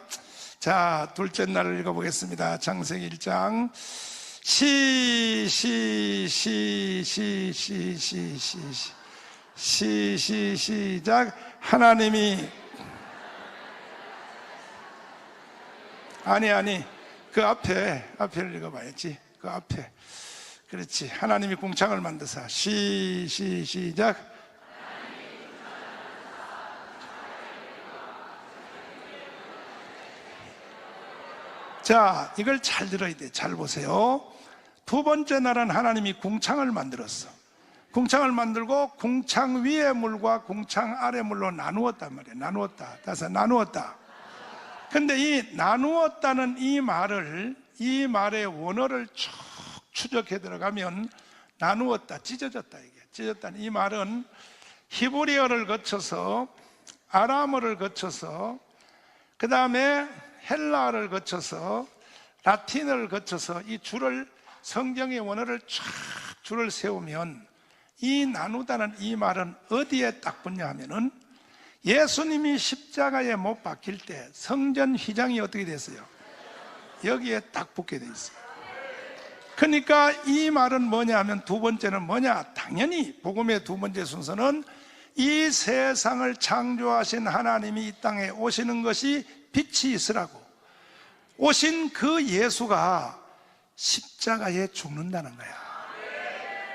자, 둘째 날을 읽어보겠습니다. 창세기 1장. 시작. 하나님이 아니 그 앞에를 읽어봐야지. 그 앞에. 그렇지. 하나님이 궁창을 만드사. 시작. 자, 이걸 잘 들어야 돼. 잘 보세요. 두 번째 날은 하나님이 궁창을 만들었어. 궁창을 만들고 궁창 위의 물과 궁창 아래 물로 나누었단 말이에요. 나누었다. 따라서 나누었다. 근데 이 나누었다는 이 말의 원어를 쭉 추적해 들어가면 나누었다, 찢어졌다, 이게 찢어졌다는 이 말은 히브리어를 거쳐서 아람어를 거쳐서 그 다음에 헬라어를 거쳐서 라틴어를 거쳐서 이 줄을, 성경의 원어를 쫙 줄을 세우면 이 나누다는 이 말은 어디에 딱 붙냐 하면은 예수님이 십자가에 못 박힐 때 성전 휘장이 어떻게 됐어요? 여기에 딱 붙게 돼 있어요. 그러니까 이 말은 뭐냐 하면, 두 번째는 뭐냐? 당연히 복음의 두 번째 순서는 이 세상을 창조하신 하나님이 이 땅에 오시는 것이 빛이 있으라고 오신 그 예수가 십자가에 죽는다는 거야.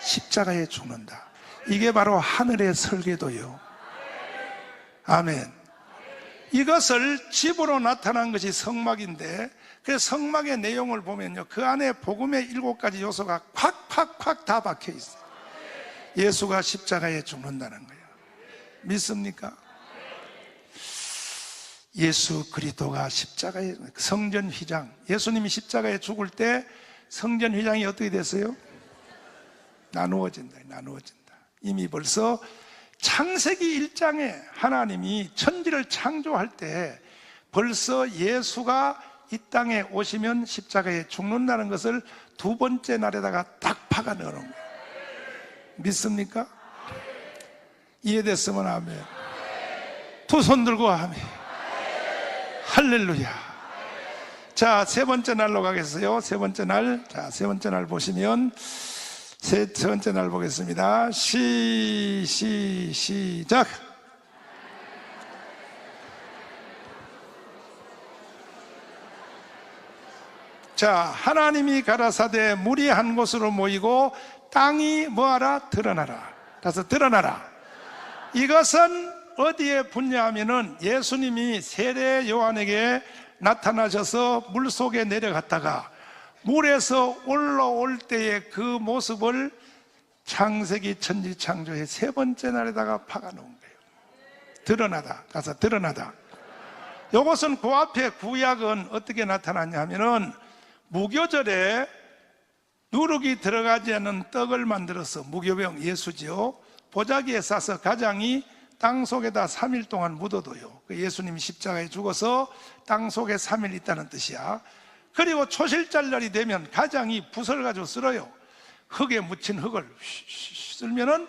십자가에 죽는다. 이게 바로 하늘의 설계도요. 아멘. 이것을 집으로 나타난 것이 성막인데, 그 성막의 내용을 보면요, 그 안에 복음의 7가지 요소가 콱콱콱 다 박혀 있어요. 예수가 십자가에 죽는다는 거예요. 믿습니까? 예수 그리스도가 십자가에, 성전 휘장, 예수님이 십자가에 죽을 때 성전 휘장이 어떻게 됐어요? 나누어진다. 이미 벌써 창세기 1장에 하나님이 천지를 창조할 때 벌써 예수가 이 땅에 오시면 십자가에 죽는다는 것을 두 번째 날에다가 딱 박아 넣은 거예요. 믿습니까? 이해됐으면 아멘. 두 손 들고 아멘. 할렐루야. 자, 세 번째 날로 가겠어요. 세 번째 날. 자, 세 번째 날 보시면, 세 번째 날 보겠습니다. 시작. 자, 하나님이 가라사대 물이 한 곳으로 모이고 땅이 뭐하라? 드러나라. 그래서 드러나라. 이것은 어디에 붙냐면은 예수님이 세례 요한에게 나타나셔서 물 속에 내려갔다가 물에서 올라올 때의 그 모습을 창세기 천지 창조의 세 번째 날에다가 박아 놓은 거예요. 드러나다. 가서 드러나다. 이것은 그 앞에 구약은 어떻게 나타났냐 하면은 무교절에 누룩이 들어가지 않은 떡을 만들어서, 무교병 예수지요, 보자기에 싸서 가장이 땅 속에다 3일 동안 묻어둬요. 예수님이 십자가에 죽어서 땅 속에 3일 있다는 뜻이야. 그리고 초실절날이 되면 가장이 붓을 가지고 쓸어요. 흙에 묻힌 흙을 쓸면은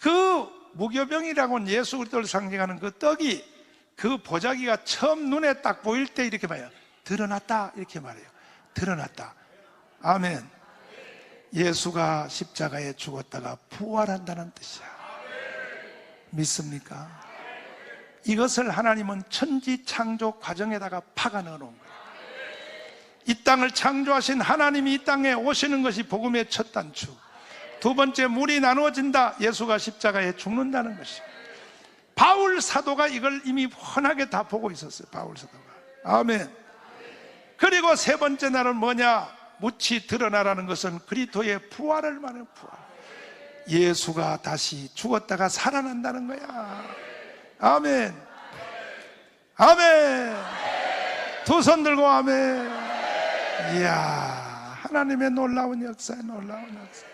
그 무교병이라고는 예수 그리스도를 상징하는 그 떡이, 그 보자기가 처음 눈에 딱 보일 때 이렇게 봐요. 드러났다. 이렇게 말해요. 드러났다. 아멘. 예수가 십자가에 죽었다가 부활한다는 뜻이야. 믿습니까? 이것을 하나님은 천지 창조 과정에다가 박아 넣어 놓은 거예요. 이 땅을 창조하신 하나님이 이 땅에 오시는 것이 복음의 첫 단추. 두 번째, 물이 나누어진다. 예수가 십자가에 죽는다는 것입니다. 바울 사도가 이걸 이미 훤하게 다 보고 있었어요. 바울 사도가. 아멘. 그리고 세 번째 날은 뭐냐? 묻이 드러나라는 것은 그리스도의 부활을 말해요. 부활. 예수가 다시 죽었다가 살아난다는 거야. 아멘. 아멘. 두 손 들고 아멘. 이야, 하나님의 놀라운 역사에 놀라운 역사.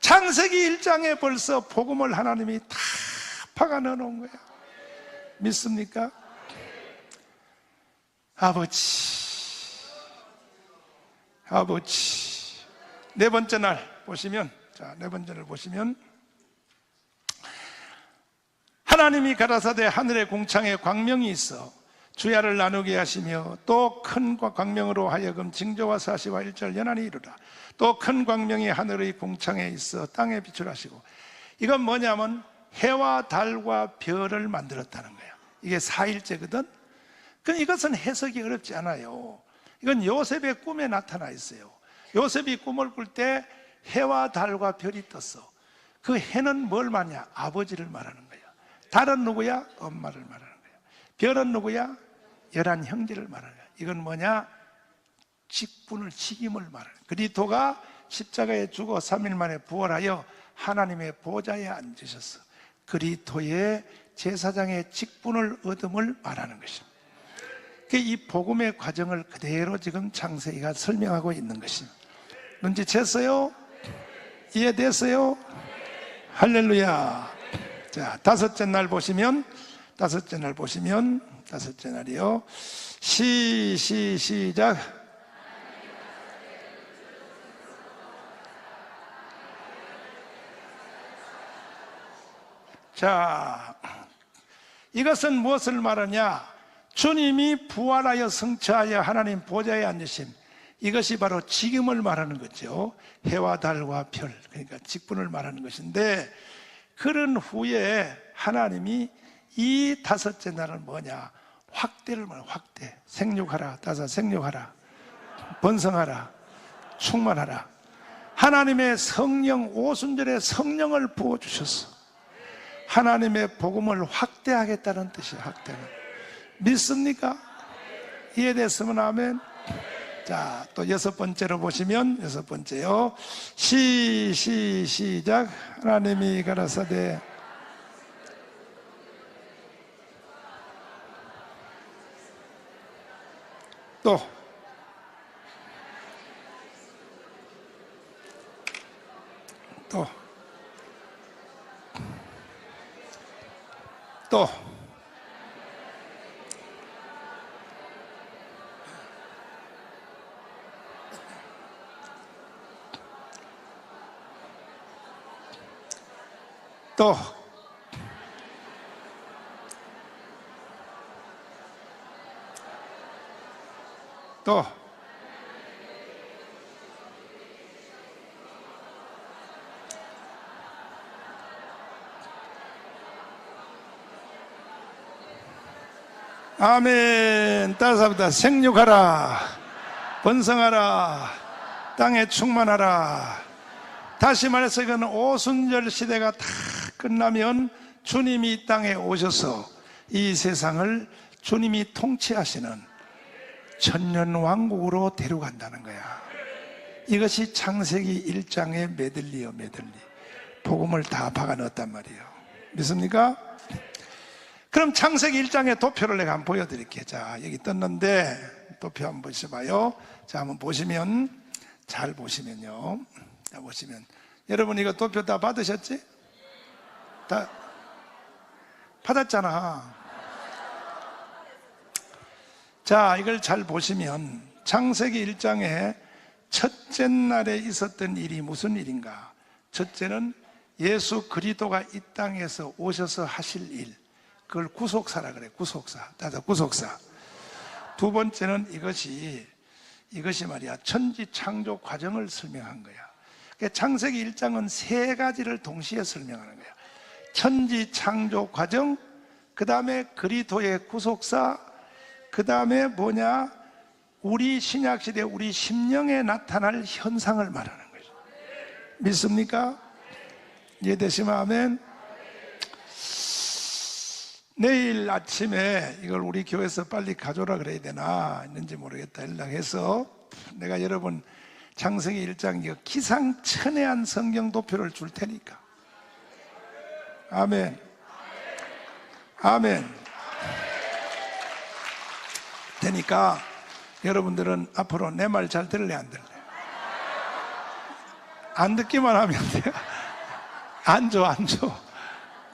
창세기 1장에 벌써 복음을 하나님이 다 박아 넣어놓은 거야. 믿습니까? 아버지. 네 번째 날 보시면, 자, 네 번째 날 보시면, 하나님이 가라사대 하늘의 궁창에 광명이 있어 주야를 나누게 하시며 또 큰 광명으로 하여금 징조와 사시와 일절 연한이 이루라. 또 큰 광명이 하늘의 궁창에 있어 땅에 빛을 하시고. 이건 뭐냐면 해와 달과 별을 만들었다는 거예요. 이게 4일째거든. 이것은 해석이 어렵지 않아요. 이건 요셉의 꿈에 나타나 있어요. 요셉이 꿈을 꿀 때 해와 달과 별이 떴어. 그 해는 뭘 말하냐? 아버지를 말하는 거예요. 달은 누구야? 엄마를 말하는 거예요. 별은 누구야? 11 형제를 말하는 거예요. 이건 뭐냐? 직분을, 직임을 말하는 거예요. 그리스도가 십자가에 죽어 3일 만에 부활하여 하나님의 보좌에 앉으셨어. 그리스도의 제사장의 직분을 얻음을 말하는 것입니다. 이 복음의 과정을 그대로 지금 창세기가 설명하고 있는 것입니다. 눈치챘어요? 이해됐어요? 할렐루야. 자, 다섯째 날이요. 시작. 자, 이것은 무엇을 말하냐? 주님이 부활하여 성취하여 하나님 보좌에 앉으심, 이것이 바로 지금을 말하는 거죠. 해와 달과 별, 그러니까 직분을 말하는 것인데, 그런 후에 하나님이 이 다섯째 날은 뭐냐? 확대를 말해요. 확대. 생육하라, 다섯 생육하라, 번성하라, 충만하라. 하나님의 성령, 오순절에 성령을 부어주셨어. 하나님의 복음을 확대하겠다는 뜻이에요. 확대는. 믿습니까? 이해됐으면 아멘. 자, 또 여섯 번째로 보시면, 여섯 번째요. 시작. 하나님이 가라사대 또 아멘. 따라합니다. 생육하라, 번성하라, 땅에 충만하라. 다시 말해서 이건 오순절 시대가 다 끝나면 주님이 이 땅에 오셔서 이 세상을 주님이 통치하시는 천년왕국으로 데려간다는 거야. 이것이 창세기 1장의 메들리요, 메들리. 복음을 다 박아 넣었단 말이에요. 믿습니까? 그럼 창세기 1장의 도표를 내가 한번 보여드릴게요. 자, 여기 떴는데 도표 한번 보셔봐요. 자, 한번 보시면, 잘 보시면요. 자, 보시면, 여러분 이거 도표 다 받으셨지? 다 받았잖아. 자, 이걸 잘 보시면 창세기 1장에 첫째 날에 있었던 일이 무슨 일인가? 첫째는 예수 그리스도가 이 땅에서 오셔서 하실 일, 그걸 구속사라 그래. 구속사. 따서 구속사. 두 번째는 이것이 말이야, 천지 창조 과정을 설명한 거야. 그러니까 창세기 1장은 세 가지를 동시에 설명하는 거야. 천지 창조 과정, 그 다음에 그리스도의 구속사, 그 다음에 뭐냐? 우리 신약시대 우리 심령에 나타날 현상을 말하는 거죠. 믿습니까? 이해되시면 아멘. 내일 아침에 이걸 우리 교회에서 빨리 가져오라 그래야 되나 있는지 모르겠다 연락해서 내가 여러분 창세기 1장 이거 기상천외한 성경 도표를 줄 테니까. 아멘. 아멘. 되니까 여러분들은 앞으로 내 말 잘 들을래 안 들을래? 안 듣기만 하면 돼요. 안 줘.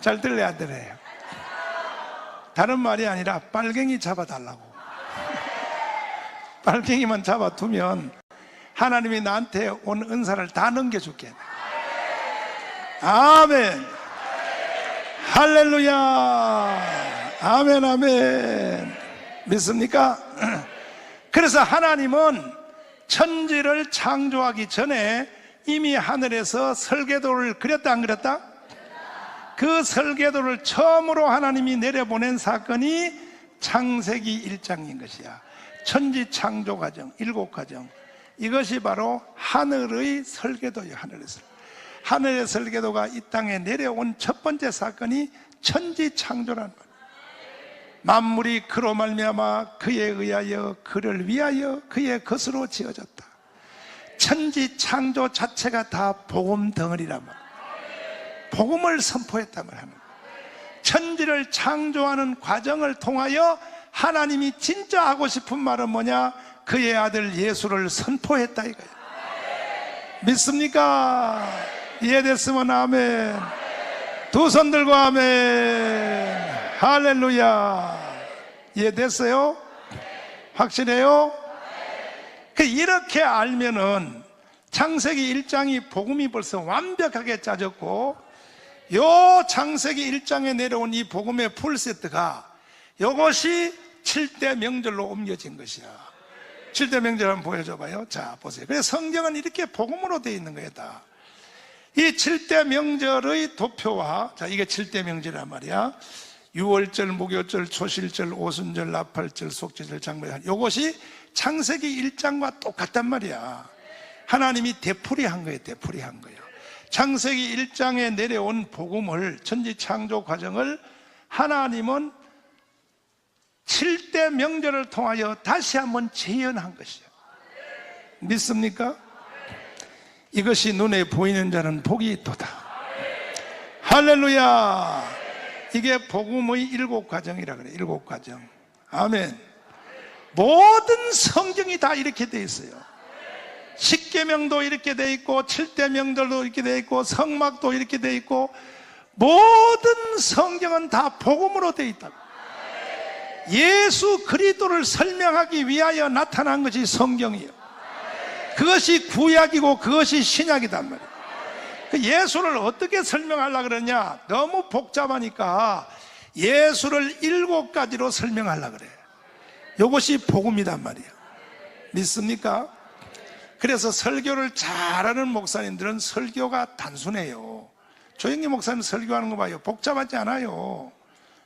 잘 들을래 안 들을래요? 다른 말이 아니라 빨갱이 잡아달라고. 빨갱이만 잡아두면 하나님이 나한테 온 은사를 다 넘겨줄게. 아멘. 할렐루야. 아멘, 아멘. 믿습니까? 그래서 하나님은 천지를 창조하기 전에 이미 하늘에서 설계도를 그렸다 안 그렸다? 그 설계도를 처음으로 하나님이 내려보낸 사건이 창세기 1장인 것이야. 천지 창조 과정, 7과정. 이것이 바로 하늘의 설계도예요. 하늘의 설계도가 이 땅에 내려온 첫 번째 사건이 천지 창조라는 거예요. 만물이 그로 말미암아 그에 의하여 그를 위하여 그의 것으로 지어졌다. 천지 창조 자체가 다 복음 덩어리란 말이에요. 복음을 선포했단 말이에요. 천지를 창조하는 과정을 통하여 하나님이 진짜 하고 싶은 말은 뭐냐? 그의 아들 예수를 선포했다 이거예요. 믿습니까? 이해됐으면 아멘. 두 손 들고 아멘. 할렐루야. 이해됐어요? 확실해요? 이렇게 알면은 창세기 1장이 복음이 벌써 완벽하게 짜졌고 요 창세기 1장에 내려온 이 복음의 풀세트가 요것이 7대 명절로 옮겨진 것이야. 7대 명절 한번 보여줘봐요. 자, 보세요. 그래서 성경은 이렇게 복음으로 되어 있는 거예요, 다. 이 7대 명절의 도표와, 자, 이게 7대 명절이란 말이야. 유월절, 무교절, 초실절, 오순절, 나팔절, 속죄절, 장례절. 요것이 창세기 1장과 똑같단 말이야. 하나님이 되풀이한 거예요, 되풀이한 거예요. 창세기 1장에 내려온 복음을, 천지 창조 과정을 하나님은 7대 명절을 통하여 다시 한번 재현한 것이에요. 믿습니까? 이것이 눈에 보이는 자는 복이 있도다. 할렐루야. 이게 복음의 7과정이라 그래요. 7과정. 아멘. 모든 성경이 다 이렇게 돼 있어요. 십계명도 이렇게 돼 있고 7대 명절도 이렇게 돼 있고 성막도 이렇게 돼 있고 모든 성경은 다 복음으로 돼 있다. 예수 그리스도를 설명하기 위하여 나타난 것이 성경이에요. 그것이 구약이고 그것이 신약이단 말이에요. 그 예수를 어떻게 설명하려고 그러냐? 너무 복잡하니까 예수를 7가지로 설명하려고 그래요. 이것이 복음이단 말이에요. 믿습니까? 그래서 설교를 잘하는 목사님들은 설교가 단순해요. 조영기 목사님 설교하는 거 봐요. 복잡하지 않아요.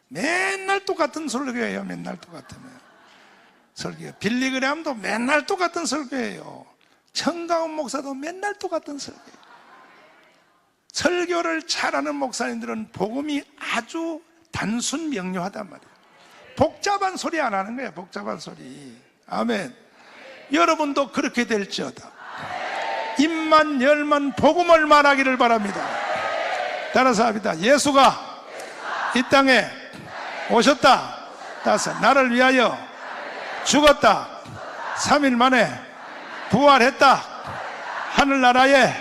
맨날 똑같은 설교예요. 맨날 똑같으면 설교. 빌리그램도 맨날 똑같은 설교예요. 청가원 목사도 맨날 똑같은 설교예요. 설교를 잘하는 목사님들은 복음이 아주 단순 명료하단 말이에요. 복잡한 소리 안 하는 거예요. 복잡한 소리. 아멘. 여러분도 그렇게 될지어다. 입만 열만 복음을 말하기를 바랍니다. 따라서 합니다. 예수가 이 땅에 오셨다. 따라서 나를 위하여 죽었다. 3일 만에 부활했다. 하늘나라에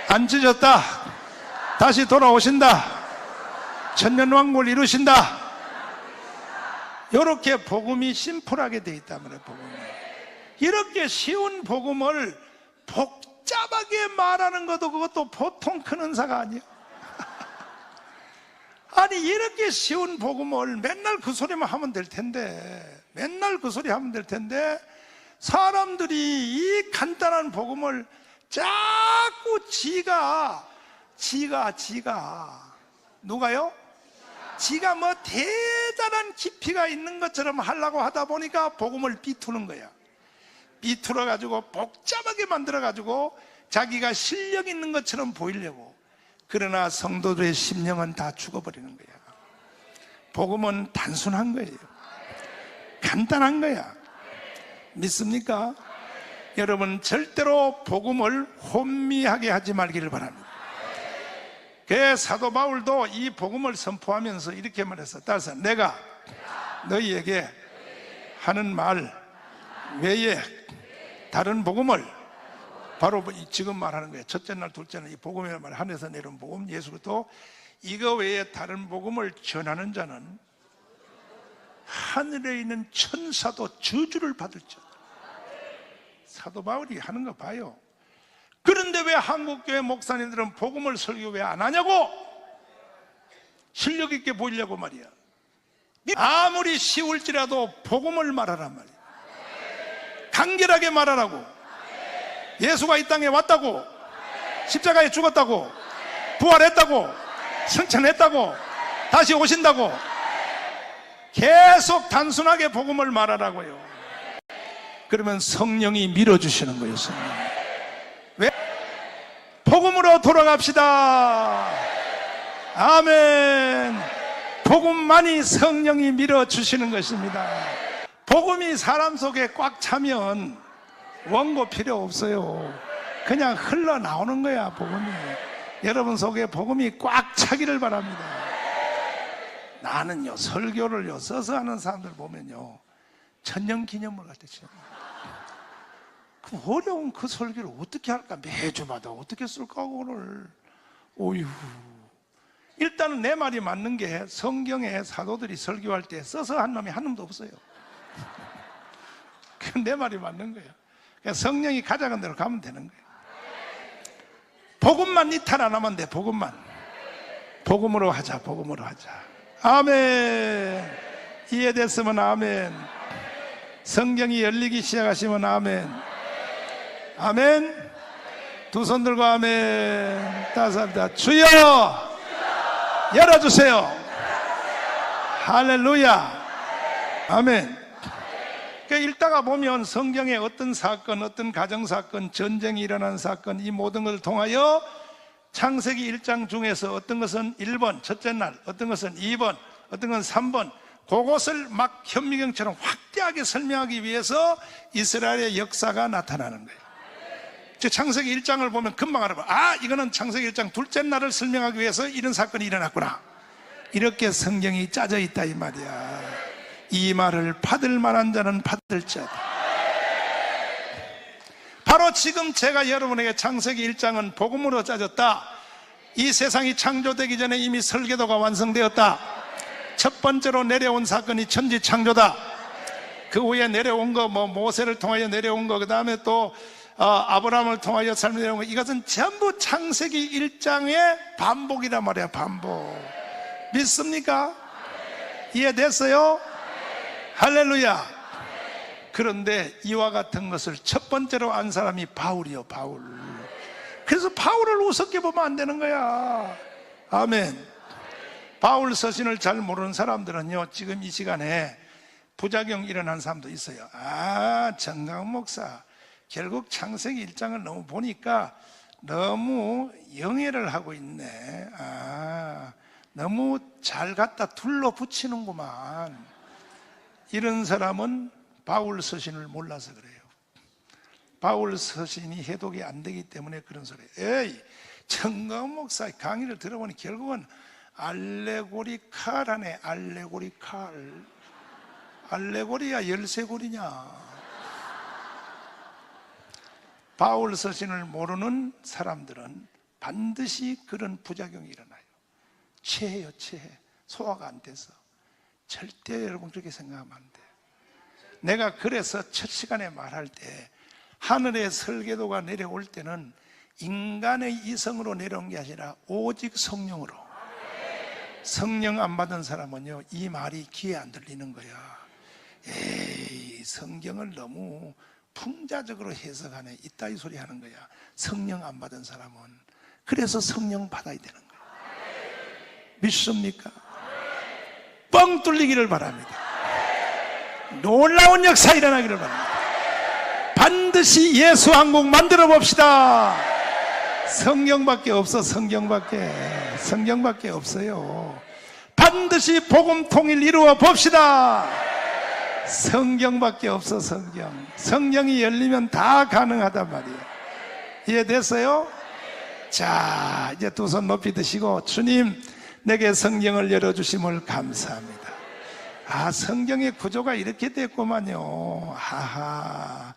앉으셨다. 다시 돌아오신다. 천년왕국을 이루신다. 이렇게 복음이 심플하게 돼 있단 말이에요. 복음이. 이렇게 쉬운 복음을 복잡하게 말하는 것도 그것도 보통 큰 은사가 아니에요. 아니 이렇게 쉬운 복음을 맨날 그 소리만 하면 될 텐데, 맨날 그 소리 하면 될 텐데 사람들이 이 간단한 복음을 자꾸 지가 누가요? 지가 뭐 대단한 깊이가 있는 것처럼 하려고 하다 보니까 복음을 비투는 거야. 비틀어 가지고 복잡하게 만들어 가지고 자기가 실력 있는 것처럼 보이려고. 그러나 성도들의 심령은 다 죽어버리는 거야. 복음은 단순한 거예요. 간단한 거야. 믿습니까? 여러분 절대로 복음을 혼미하게 하지 말기를 바랍니다. 그 사도 바울도 이 복음을 선포하면서 이렇게 말했어. 따라서 내가 너희에게 하는 말 외에 다른 복음을, 바로 지금 말하는 거예요. 첫째 날 둘째 날 이 복음의 말, 하늘에서 내려온 복음, 예수 그리스도, 이거 외에 다른 복음을 전하는 자는 하늘에 있는 천사도 저주를 받을지어다. 사도 바울이 하는 거 봐요. 그런데 왜 한국교회 목사님들은 복음을 설교 왜 안 하냐고? 실력 있게 보이려고 말이야. 아무리 쉬울지라도 복음을 말하란 말이야. 간결하게 말하라고. 예수가 이 땅에 왔다고, 십자가에 죽었다고, 부활했다고, 승천했다고, 다시 오신다고. 계속 단순하게 복음을 말하라고요. 그러면 성령이 밀어주시는 거예요. 성령. 왜? 복음으로 돌아갑시다. 아멘. 복음만이 성령이 밀어주시는 것입니다. 복음이 사람 속에 꽉 차면 원고 필요 없어요. 그냥 흘러나오는 거야. 복음이. 여러분 속에 복음이 꽉 차기를 바랍니다. 나는요 설교를요 써서 하는 사람들 보면요 천년기념물 같았죠. 그 어려운 그 설교를 어떻게 할까? 매주마다 어떻게 쓸까 그거를. 오유. 일단은 내 말이 맞는 게 성경에 사도들이 설교할 때 써서 한 놈이 한 놈도 없어요. 그 내 말이 맞는 거예요. 그냥 성령이 가져간 대로 가면 되는 거예요. 복음만 이탈 안 하면 돼. 복음만. 복음으로 하자. 복음으로 하자. 아멘. 이해됐으면 아멘. 성경이 열리기 시작하시면 아멘. 아멘. 두 손 들고 아멘. 다시 합니다. 주여 열어주세요. 할렐루야. 아멘. 그러니까 읽다가 보면 성경의 어떤 사건, 어떤 가정사건, 전쟁이 일어난 사건, 이 모든 것을 통하여 창세기 1장 중에서 어떤 것은 1번 첫째 날, 어떤 것은 2번, 어떤 것은 3번, 그것을 막 현미경처럼 확대하게 설명하기 위해서 이스라엘의 역사가 나타나는 거예요. 즉 창세기 1장을 보면 금방 알아봐. 아, 이거는 창세기 1장 둘째 날을 설명하기 위해서 이런 사건이 일어났구나. 이렇게 성경이 짜져 있다 이 말이야. 이 말을 받을 만한 자는 받을지어다. 바로 지금 제가 여러분에게 창세기 1장은 복음으로 짜졌다. 이 세상이 창조되기 전에 이미 설계도가 완성되었다. 첫 번째로 내려온 사건이 천지 창조다. 그 후에 내려온 거, 모세를 통하여 내려온 거, 그 다음에 또 아브라함을 통하여 삶을 내려온 거, 이것은 전부 창세기 1장의 반복이란 말이야. 반복. 믿습니까? 이해됐어요? 할렐루야. 그런데 이와 같은 것을 첫 번째로 안 사람이 바울이요. 바울. 그래서 바울을 우습게 보면 안 되는 거야. 아멘. 바울 서신을 잘 모르는 사람들은요, 지금 이 시간에 부작용 일어난 사람도 있어요. 아, 정강 목사 결국 창세기 1장을 너무 보니까 너무 영예를 하고 있네. 아, 너무 잘 갖다 둘러붙이는구만. 이런 사람은 바울 서신을 몰라서 그래요. 바울 서신이 해독이 안 되기 때문에 그런 소리예요. 에이, 정강 목사 강의를 들어보니 결국은 알레고리칼하네. 알레고리칼. 알레고리야 열쇠고리냐. 바울 서신을 모르는 사람들은 반드시 그런 부작용이 일어나요. 체해요. 체해. 소화가 안 돼서. 절대 여러분 그렇게 생각하면 안 돼요. 내가 그래서 첫 시간에 말할 때 하늘의 설계도가 내려올 때는 인간의 이성으로 내려온 게 아니라 오직 성령으로. 성령 안 받은 사람은요, 이 말이 귀에 안 들리는 거야. 에이, 성경을 너무 풍자적으로 해석하네. 이따위 소리 하는 거야. 성령 안 받은 사람은. 그래서 성령 받아야 되는 거야. 믿습니까? 뻥 뚫리기를 바랍니다. 놀라운 역사 일어나기를 바랍니다. 반드시 예수 한국 만들어 봅시다. 성경밖에 없어. 성경밖에 없어요. 반드시 복음 통일 이루어 봅시다. 성경밖에 없어. 성경이 열리면 다 가능하단 말이에요. 이해됐어요? 자, 이제 두 손 높이 드시고, 주님 내게 성경을 열어주심을 감사합니다. 아, 성경의 구조가 이렇게 됐구만요. 하하,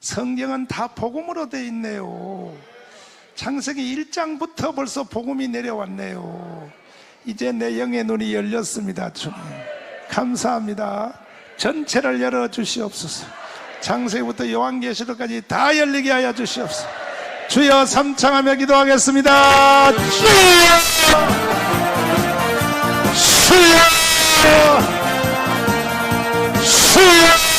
성경은 다 복음으로 돼 있네요. 창세기 1장부터 벌써 복음이 내려왔네요. 이제 내 영의 눈이 열렸습니다. 주님 감사합니다. 전체를 열어주시옵소서. 창세기부터 요한계시록까지 다 열리게 하여 주시옵소서. 주여 삼창하며 기도하겠습니다. 주여 주여 주여